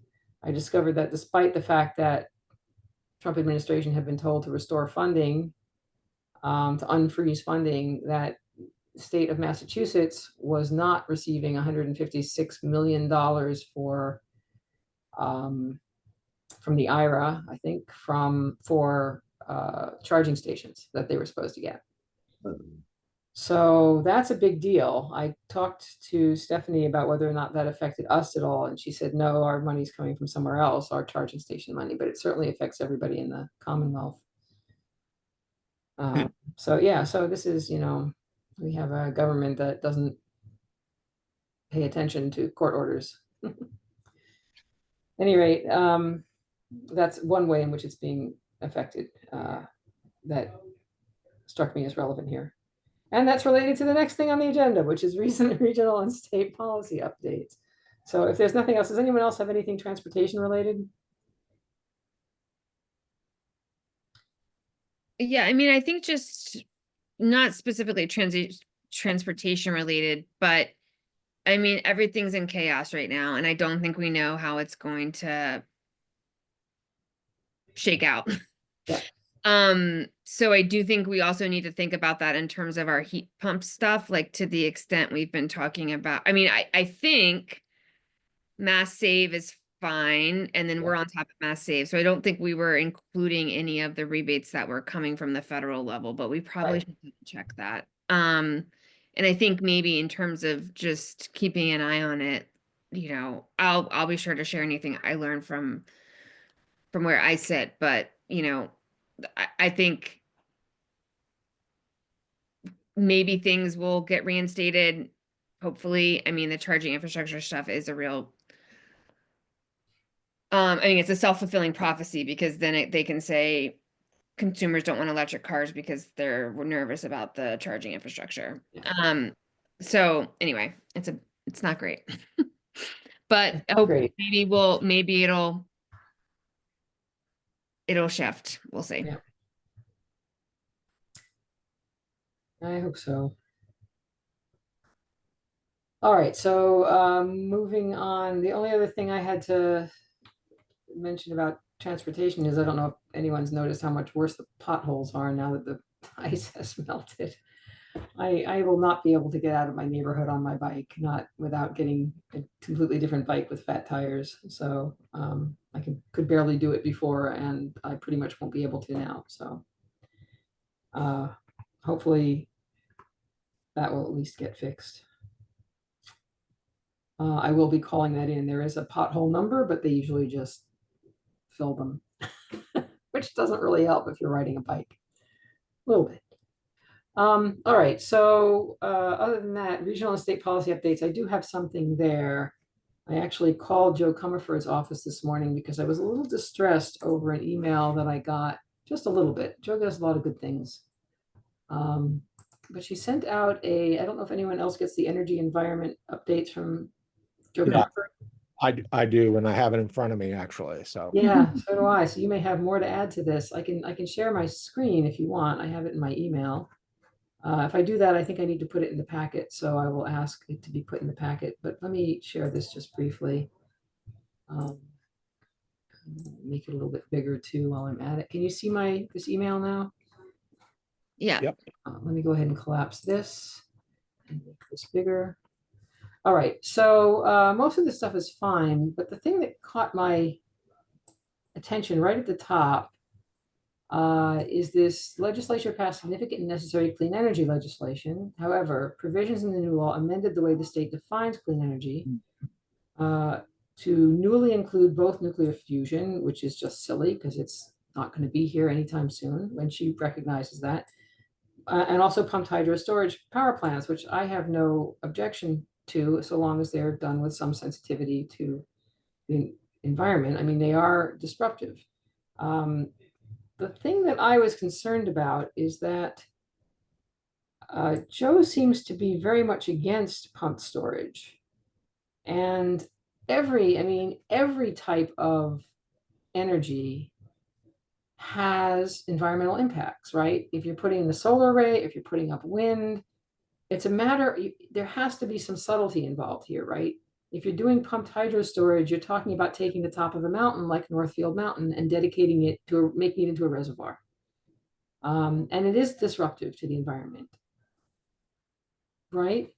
A: I discovered that despite the fact that Trump administration had been told to restore funding, to unfreeze funding, that the state of Massachusetts was not receiving $156 million for from the IRA, I think, for charging stations that they were supposed to get. So that's a big deal. I talked to Stephanie about whether or not that affected us at all, and she said, no, our money's coming from somewhere else, our charging station money, but it certainly affects everybody in the Commonwealth. So yeah, so this is, you know, we have a government that doesn't pay attention to court orders. At any rate, that's one way in which it's being affected that struck me as relevant here. And that's related to the next thing on the agenda, which is recent regional and state policy updates. So if there's nothing else, does anyone else have anything transportation related?
E: Yeah, I mean, I think just not specifically transportation related, but I mean, everything's in chaos right now, and I don't think we know how it's going to shake out.
A: Yeah.
E: So I do think we also need to think about that in terms of our heat pump stuff, like to the extent we've been talking about. I mean, I think Mass Save is fine, and then we're on top of Mass Save. So I don't think we were including any of the rebates that were coming from the federal level, but we probably
A: Right.
E: should check that. And I think maybe in terms of just keeping an eye on it, you know, I'll be sure to share anything I learned from where I sit, but you know, I think maybe things will get reinstated. Hopefully, I mean, the charging infrastructure stuff is a real, I mean, it's a self-fulfilling prophecy, because then they can say consumers don't want electric cars because they're nervous about the charging infrastructure.
A: Yeah.
E: So anyway, it's not great, but hopefully maybe it'll shift. We'll see.
A: Yeah. I hope so. All right, so moving on, the only other thing I had to mention about transportation is I don't know if anyone's noticed how much worse the potholes are now that the ice has melted. I will not be able to get out of my neighborhood on my bike, not without getting a completely different bike with fat tires. So I could barely do it before, and I pretty much won't be able to now. So hopefully that will at least get fixed. I will be calling that in. There is a pothole number, but they usually just fill them, which doesn't really help if you're riding a bike. A little bit. All right, so other than that, regional and state policy updates, I do have something there. I actually called Joe Comerford's office this morning because I was a little distressed over an email that I got, just a little bit. Joe does a lot of good things. But she sent out I don't know if anyone else gets the energy environment updates from Joe Comerford.
C: I do, and I have it in front of me actually. So
A: Yeah, so do I. So you may have more to add to this. I can share my screen if you want. I have it in my email. If I do that, I think I need to put it in the packet, so I will ask it to be put in the packet. But let me share this just briefly. Make it a little bit bigger too while I'm at it. Can you see this email now?
E: Yeah.
C: Yep.
A: Let me go ahead and collapse this and make this bigger. All right, so most of this stuff is fine, but the thing that caught my attention right at the top is this legislature passed significant and necessary clean energy legislation. However, provisions in the new law amended the way the state defines clean energy to newly include both nuclear fusion, which is just silly because it's not going to be here anytime soon, when she recognizes that, and also pumped hydro storage power plants, which I have no objection to, so long as they're done with some sensitivity to the environment. I mean, they are disruptive. The thing that I was concerned about is that Joe seems to be very much against pumped storage. And every type of energy has environmental impacts, right? If you're putting in the solar array, if you're putting up wind, it's a matter, there has to be some subtlety involved here, right? If you're doing pumped hydro storage, you're talking about taking the top of a mountain like Northfield Mountain and dedicating it to making it into a reservoir. And it is disruptive to the environment, right?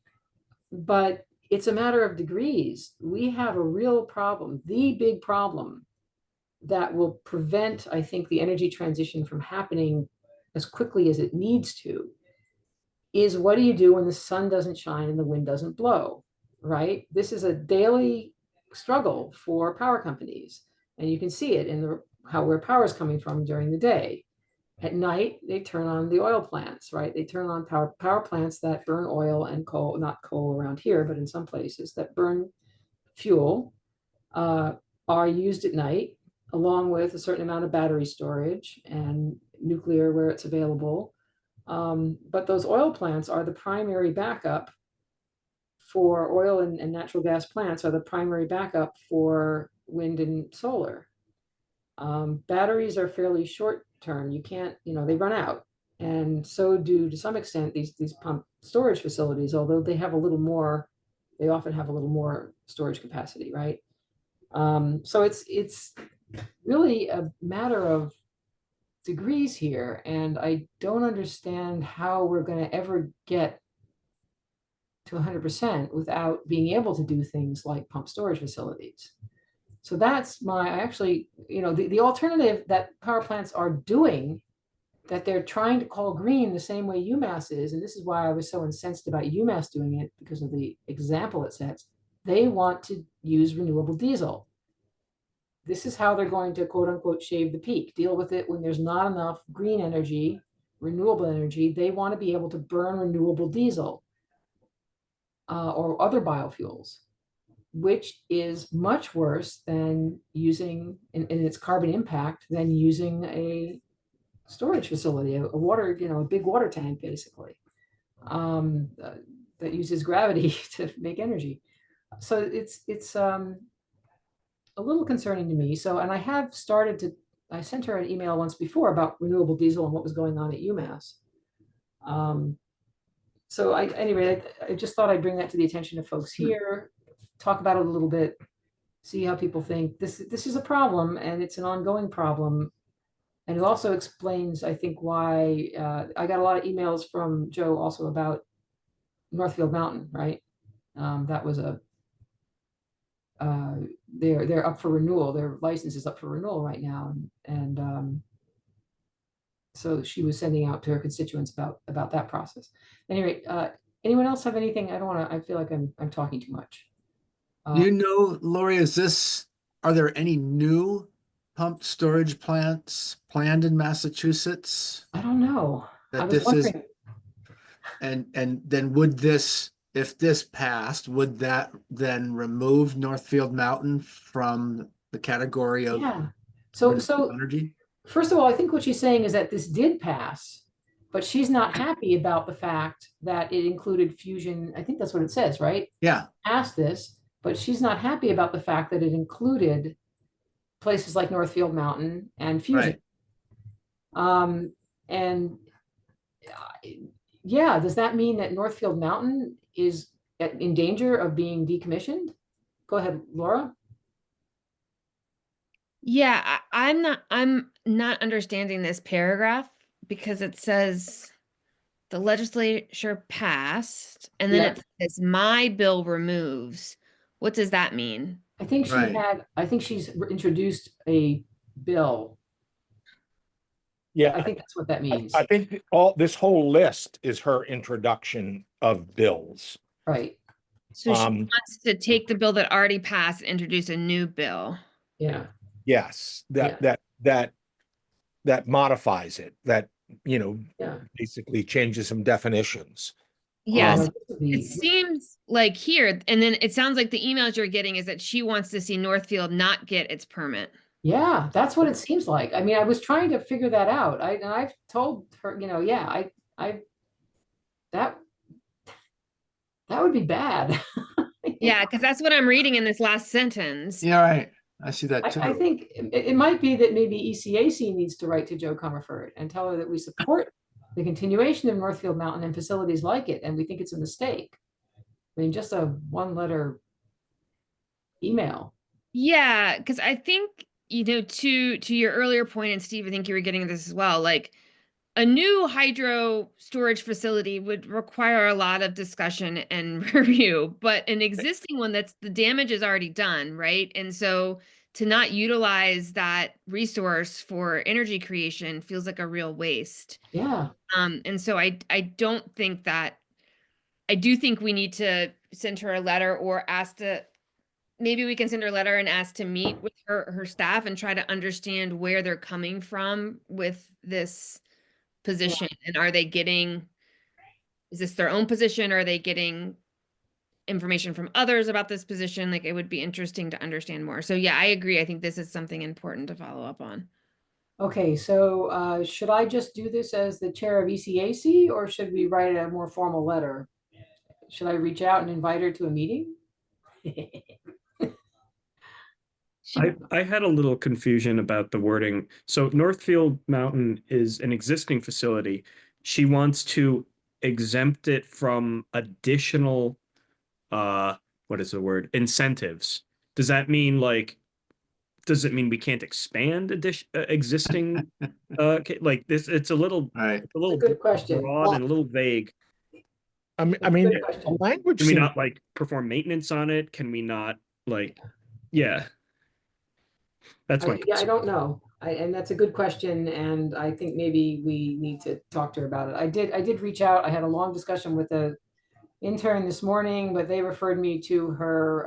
A: But it's a matter of degrees. We have a real problem, the big problem that will prevent, I think, the energy transition from happening as quickly as it needs to, is what do you do when the sun doesn't shine and the wind doesn't blow, right? This is a daily struggle for power companies. And you can see it in where power is coming from during the day. At night, they turn on the oil plants, right? They turn on power plants that burn oil and coal, not coal around here, but in some places that burn fuel, are used at night, along with a certain amount of battery storage and nuclear where it's available. But those oil plants are the primary backup for oil and natural gas plants are the primary backup for wind and solar. Batteries are fairly short term. You can't, they run out. And so do, to some extent, these pump storage facilities, although they have a little more, they often have a little more storage capacity, right? So it's really a matter of degrees here. And I don't understand how we're going to ever get to 100% without being able to do things like pump storage facilities. So that's the alternative that power plants are doing, that they're trying to call green the same way UMass is. And this is why I was so incensed about UMass doing it, because of the example it sets. They want to use renewable diesel. This is how they're going to, quote unquote, shave the peak, deal with it when there's not enough green energy, renewable energy. They want to be able to burn renewable diesel or other biofuels, which is much worse than using, in its carbon impact, than using a storage facility, a water, a big water tank, basically, that uses gravity to make energy. So it's a little concerning to me. So, and I sent her an email once before about renewable diesel and what was going on at UMass. So anyway, I just thought I'd bring that to the attention of folks here, talk about it a little bit, see how people think. This is a problem, and it's an ongoing problem. And it also explains, I think, why I got a lot of emails from Joe also about Northfield Mountain, right? That was they're up for renewal. Their license is up for renewal right now, and so she was sending out to her constituents about that process. Anyway, anyone else have anything? I feel like I'm talking too much.
B: Lori, are there any new pumped storage plants planned in Massachusetts?
A: I don't know.
B: And then if this passed, would that then remove Northfield Mountain from the category of
A: So
B: energy?
A: First of all, I think what she's saying is that this did pass, but she's not happy about the fact that it included fusion. I think that's what it says, right?
B: Yeah.
A: Passed this, but she's not happy about the fact that it included places like Northfield Mountain and fusion. Right. And yeah, does that mean that Northfield Mountain is in danger of being decommissioned? Go ahead, Laura.
E: Yeah, I'm not understanding this paragraph, because it says the legislature passed, and then it says my bill removes. What does that mean?
A: I think she's introduced a bill.
C: Yeah,
A: I think that's what that means.
C: I think this whole list is her introduction of bills.
A: Right.
E: So she wants to take the bill that already passed and introduce a new bill.
A: Yeah.
C: Yes, that modifies it, that, basically changes some definitions.
E: Yes, it seems like here, and then it sounds like the emails you're getting is that she wants to see Northfield not get its permit.
A: Yeah, that's what it seems like. I mean, I was trying to figure that out. I've told her, that would be bad.
E: Yeah, because that's what I'm reading in this last sentence.
B: Yeah, right. I see that too.
A: I think it might be that maybe ECAC needs to write to Joe Comerford and tell her that we support the continuation of Northfield Mountain and facilities like it, and we think it's a mistake. I mean, just a one letter email.
E: Yeah, because I think, to your earlier point, and Steve, I think you were getting this as well, like a new hydro storage facility would require a lot of discussion and review, but an existing one that's the damage is already done, right? And so to not utilize that resource for energy creation feels like a real waste.
A: Yeah.
E: And so I don't think that I do think we need to send her a letter or ask to maybe we can send her a letter and ask to meet with her staff and try to understand where they're coming from with this position. And are they getting, is this their own position? Or are they getting information from others about this position? Like, it would be interesting to understand more. So yeah, I agree. I think this is something important to follow up on.
A: Okay, so should I just do this as the chair of ECAC, or should we write a more formal letter? Should I reach out and invite her to a meeting?
G: I had a little confusion about the wording. So Northfield Mountain is an existing facility. She wants to exempt it from additional, what is the word? Incentives. Does that mean does it mean we can't expand existing, like this? It's a little,
B: Right.
G: a little
A: Good question.
G: broad and a little vague.
C: I
A: Good
C: mean,
A: question.
C: the language
G: Can we
C: seems
G: not perform maintenance on it? Can we not yeah. That's my
A: Yeah, I don't know. And that's a good question. And I think maybe we need to talk to her about it. I did reach out. I had a long discussion with the intern this morning, but they referred me to her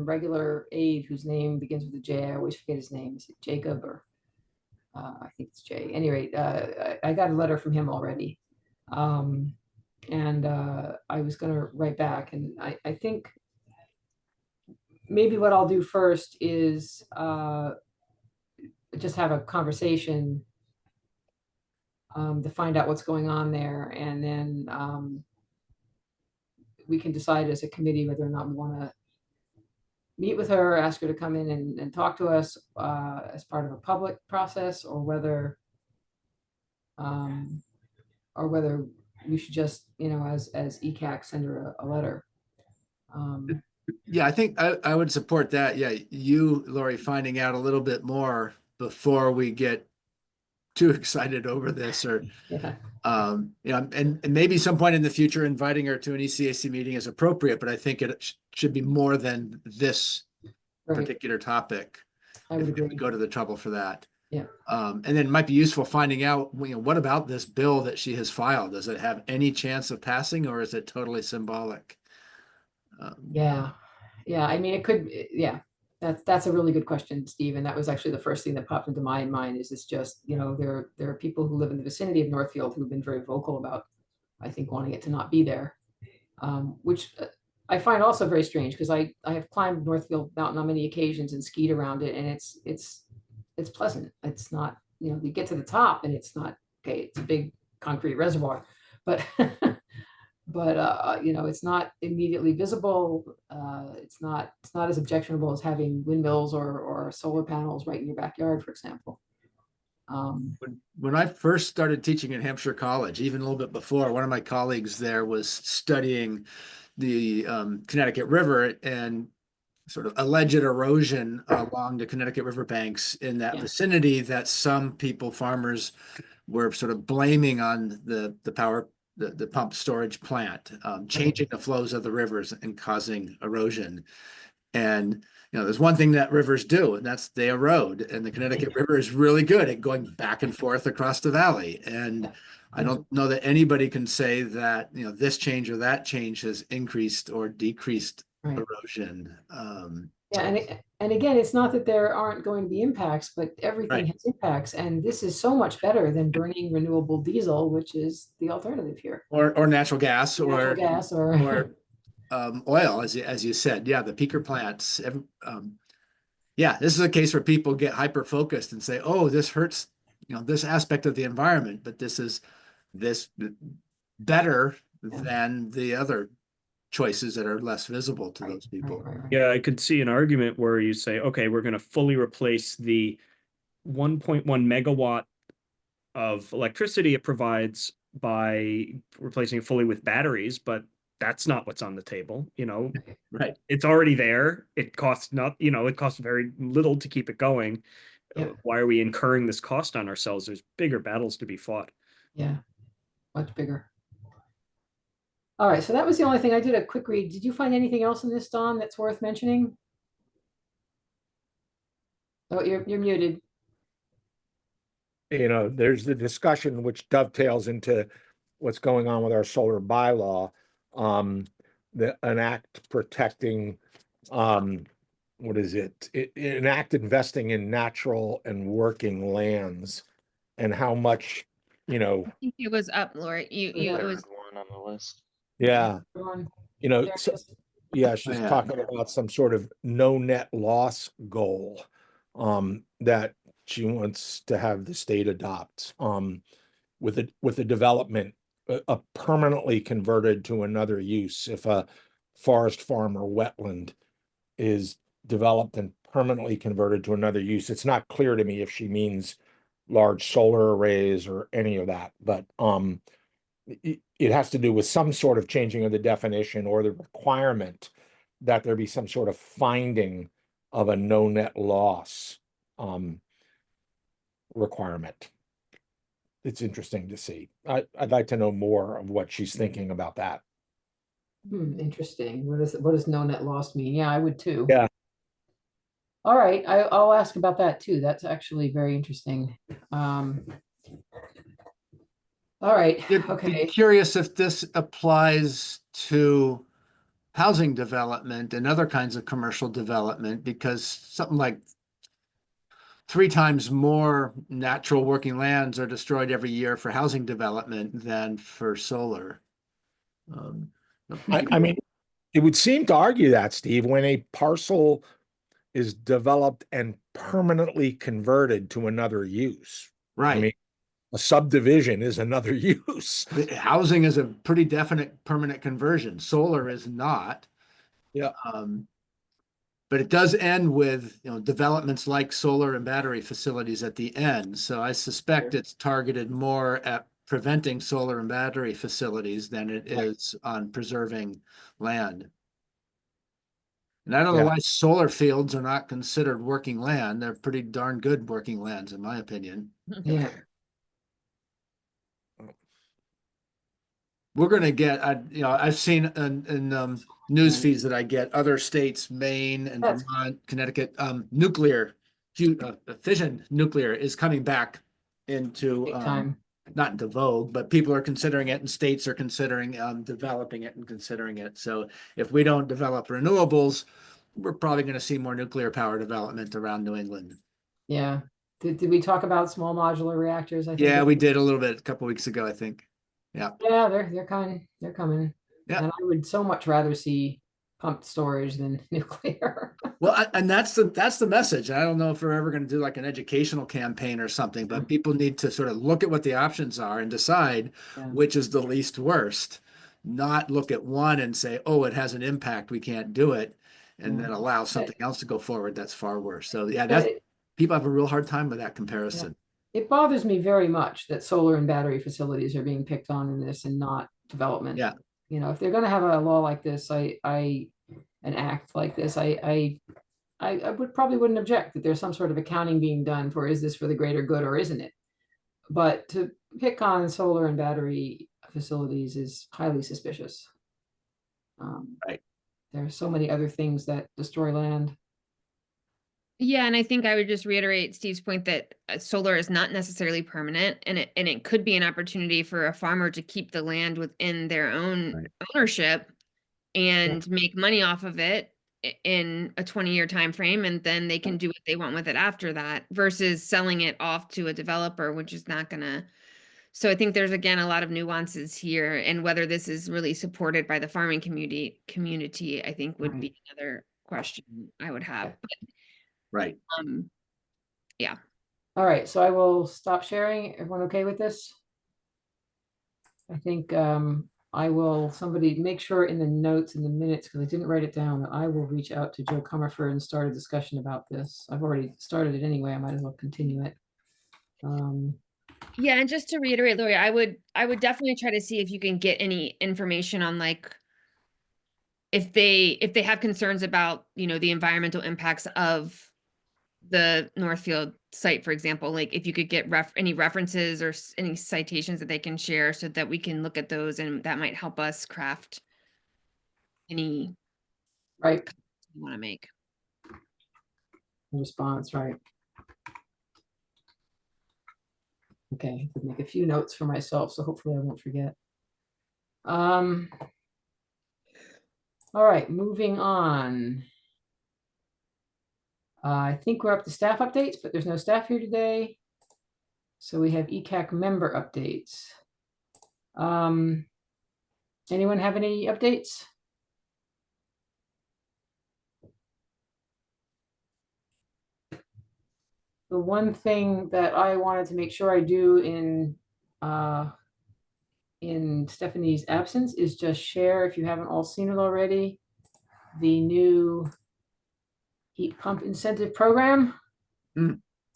A: regular aide whose name begins with a J. I always forget his name. Is it Jacob or I think it's Jay. Any rate, I got a letter from him already. And I was going to write back. And I think maybe what I'll do first is just have a conversation to find out what's going on there. And then we can decide as a committee whether or not we want to meet with her, ask her to come in and talk to us as part of a public process, or whether we should just, as ECAC, send her a letter.
B: Yeah, I think I would support that. Yeah, you, Lori, finding out a little bit more before we get too excited over this, or
A: Yeah.
B: And maybe some point in the future inviting her to an ECAC meeting is appropriate, but I think it should be more than this
A: Right.
B: particular topic.
A: I would
B: If we
A: agree.
B: go to the trouble for that.
A: Yeah.
B: And then it might be useful finding out, what about this bill that she has filed? Does it have any chance of passing, or is it totally symbolic?
A: Yeah. I mean, it could. Yeah, that's a really good question, Steve. And that was actually the first thing that popped into my mind. Is this just, there are people who live in the vicinity of Northfield who've been very vocal about, I think, wanting it to not be there, which I find also very strange, because I have climbed Northfield Mountain on many occasions and skied around it, and it's pleasant. It's not, you get to the top and it's not, okay, it's a big concrete reservoir, but it's not immediately visible. It's not as objectionable as having windmills or solar panels right in your backyard, for example.
B: When I first started teaching at Hampshire College, even a little bit before, one of my colleagues there was studying the Connecticut River and sort of alleged erosion along the Connecticut River banks in that vicinity that some people, farmers, were sort of blaming on the pump storage plant, changing the flows of the rivers and causing erosion. And there's one thing that rivers do, and that's they erode. And the Connecticut River is really good at going back and forth across the valley. And I don't know that anybody can say that this change or that change has increased or decreased erosion.
A: And again, it's not that there aren't going to be impacts, but everything has impacts, and this is so much better than burning renewable diesel, which is the alternative here.
B: Or natural gas,
A: Natural gas, or
B: oil, as you said. Yeah, the peaker plants. This is a case where people get hyper focused and say, "Oh, this hurts," this aspect of the environment, but this is better than the other choices that are less visible to
A: Right,
B: those people.
A: right.
G: Yeah, I could see an argument where you say, okay, we're going to fully replace the 1.1 megawatt of electricity it provides by replacing it fully with batteries, but that's not what's on the table.
B: Right.
G: It's already there. It costs it costs very little to keep it going.
A: Yeah.
G: Why are we incurring this cost on ourselves? There's bigger battles to be fought.
A: Yeah, much bigger. All right, so that was the only thing. I did a quick read. Did you find anything else in this, Don, that's worth mentioning? Oh, you're muted.
C: There's the discussion which dovetails into what's going on with our solar bylaw. An act protecting, what is it? An act investing in natural and working lands, and how much,
E: I think it was up, Laura. It was.
D: One on the list.
C: yeah,
A: Everyone,
C: so,
A: there it is.
C: yeah, she's
B: yeah.
C: talking about some sort of no net loss goal, that she wants to have the state adopt, with the development, permanently converted to another use. If a forest farm or wetland is developed and permanently converted to another use, it's not clear to me if she means large solar arrays or any of that, but it has to do with some sort of changing of the definition or the requirement that there be some sort of finding of a no net loss requirement. It's interesting to see. I'd like to know more of what she's thinking about that.
A: Interesting. What does no net loss mean? Yeah, I would too.
C: Yeah.
A: All right, I'll ask about that too. That's actually very interesting. All right,
B: Be
A: okay.
B: curious if this applies to housing development and other kinds of commercial development, because something like 3 times more natural working lands are destroyed every year for housing development than for solar.
C: I mean, it would seem to argue that, Steve, when a parcel is developed and permanently converted to another use. I mean,
B: Right.
C: a subdivision is another use.
B: Housing is a pretty definite permanent conversion. Solar is not.
C: Yeah.
B: But it does end with, developments like solar and battery facilities at the end. So I suspect it's targeted more at preventing solar and battery facilities than it is on preserving land. And I don't know
C: Yeah.
B: why solar fields are not considered working land. They're pretty darn good working lands, in my opinion.
A: Yeah.
B: We're going to get, I've seen in news feeds that I get other states, Maine and
A: That's-
B: Vermont, Connecticut, nuclear, fission nuclear is coming back into,
A: Big time.
B: not into vogue, but people are considering it and states are considering developing it and considering it. So if we don't develop renewables, we're probably going to see more nuclear power development around New England.
A: Yeah. Did we talk about small modular reactors? I think.
B: Yeah, we did a little bit a couple weeks ago, I think. Yeah.
A: Yeah, they're coming. They're coming.
B: Yeah.
A: And I would so much rather see pumped storage than nuclear.
B: Well, and that's the message. I don't know if we're ever going to do like an educational campaign or something, but people need to sort of look at what the options are and decide
A: Yeah.
B: which is the least worst. Not look at one and say, oh, it has an impact, we can't do it, and then allow something else to go forward that's far worse. So yeah, that's people have a real hard time with that comparison.
A: It bothers me very much that solar and battery facilities are being picked on in this and not development.
B: Yeah.
A: If they're gonna have a law like this, an act like this, I wouldn't object that there's some sort of accounting being done for, is this for the greater good or isn't it? But to pick on solar and battery facilities is highly suspicious.
B: Right.
A: There are so many other things that destroy land.
E: Yeah, and I think I would just reiterate Steve's point that solar is not necessarily permanent, and it could be an opportunity for a farmer to keep the land within their own ownership and make money off of it in a 20-year time frame, and then they can do what they want with it after that, versus selling it off to a developer, which is not gonna. So I think there's again a lot of nuances here, and whether this is really supported by the farming community, I think would be another question I would have.
B: Right.
E: Yeah.
A: All right, so I will stop sharing. Everyone okay with this? I think I will, somebody make sure in the notes, in the minutes, because I didn't write it down, that I will reach out to Joe Comerford and start a discussion about this. I've already started it anyway. I might as well continue it.
E: Yeah, and just to reiterate, Lori, I would definitely try to see if you can get any information on like if they have concerns about, the environmental impacts of the Northfield site, for example, like if you could get any references or any citations that they can share so that we can look at those, and that might help us craft any
A: Right,
E: we want to make.
A: response, right. Okay, I could make a few notes for myself, so hopefully I won't forget. All right, moving on. I think we're up to staff updates, but there's no staff here today. So we have ECAC member updates. Anyone have any updates? The one thing that I wanted to make sure I do in Stephanie's absence is just share, if you haven't all seen it already, the new heat pump incentive program.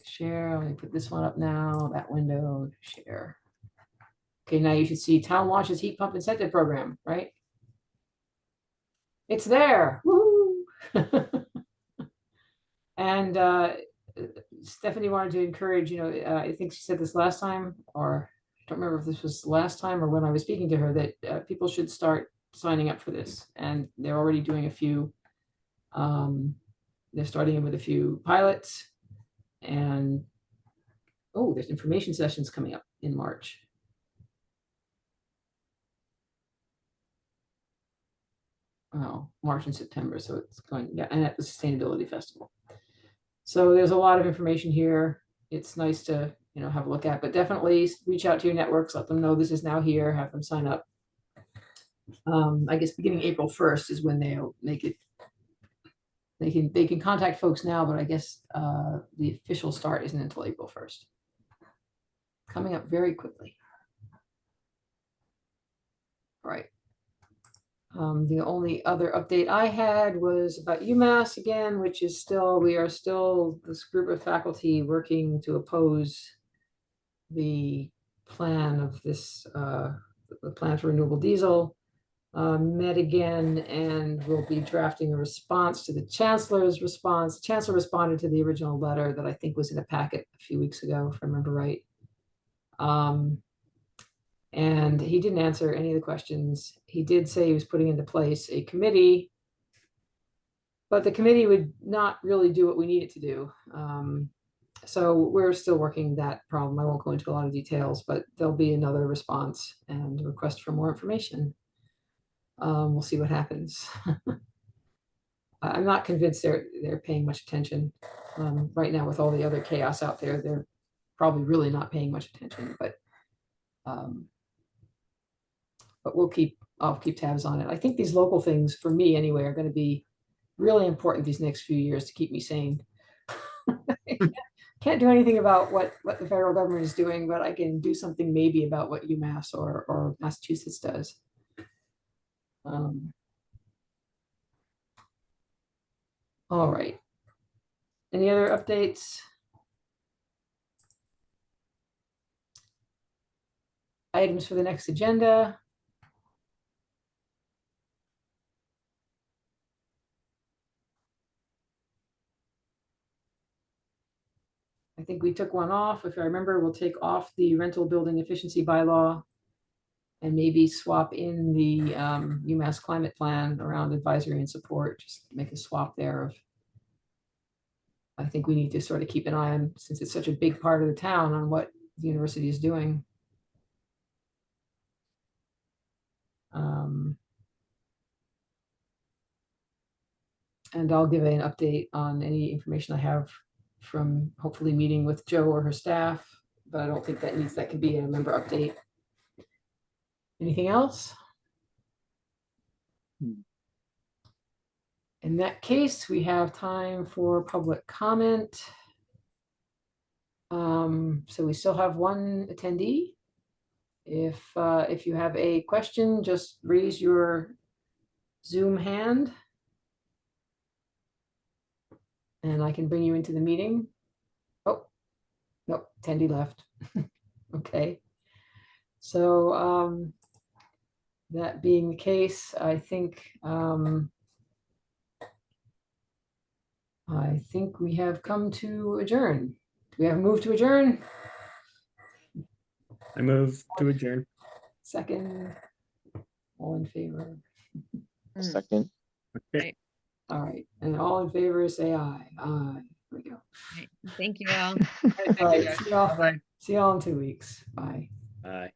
A: Share, let me put this one up now, that window, share. Okay, now you should see town launches heat pump incentive program, right? It's there, woo! And Stephanie wanted to encourage, I think she said this last time, or I don't remember if this was last time or when I was speaking to her, that people should start signing up for this. And they're already doing a few, they're starting with a few pilots. And, oh, there's information sessions coming up in March. Oh, March and September, so it's going, yeah, and at the Sustainability Festival. So there's a lot of information here. It's nice to, have a look at, but definitely reach out to your networks, let them know this is now here, have them sign up. I guess beginning April 1st is when they'll make it. They can contact folks now, but I guess the official start isn't until April 1st. Coming up very quickly. All right. The only other update I had was about UMass again, which is we are still this group of faculty working to oppose the plan of this, the plan for renewable diesel. Met again and will be drafting a response to the chancellor's response. The chancellor responded to the original letter that I think was in a packet a few weeks ago, if I remember right. And he didn't answer any of the questions. He did say he was putting into place a committee, but the committee would not really do what we need it to do. So we're still working that problem. I won't go into a lot of details, but there'll be another response and a request for more information. We'll see what happens. I'm not convinced they're paying much attention right now with all the other chaos out there. They're probably really not paying much attention, but I'll keep tabs on it. I think these local things, for me anyway, are going to be really important these next few years to keep me sane. Can't do anything about what the federal government is doing, but I can do something maybe about what UMass or Massachusetts does. All right. Any other updates? Items for the next agenda. I think we took one off. If I remember, we'll take off the rental building efficiency bylaw and maybe swap in the UMass climate plan around advisory and support. Just make a swap there. I think we need to sort of keep an eye on, since it's such a big part of the town, on what the university is doing. And I'll give an update on any information I have from hopefully meeting with Joe or her staff, but I don't think that can be a member update. Anything else? In that case, we have time for public comment. So we still have one attendee. If you have a question, just raise your Zoom hand. And I can bring you into the meeting. Oh, nope, Tendy left. Okay. So that being the case, I think we have come to adjourn. Do we have a move to adjourn?
G: I move to adjourn.
A: Second, all in favor?
E: Mm.
D: Second.
A: All right, and all in favor, say aye. Aye. Here we go.
E: Thank you all.
A: All right, see y'all.
B: Bye-bye.
A: See y'all in 2 weeks. Bye.
G: Aye.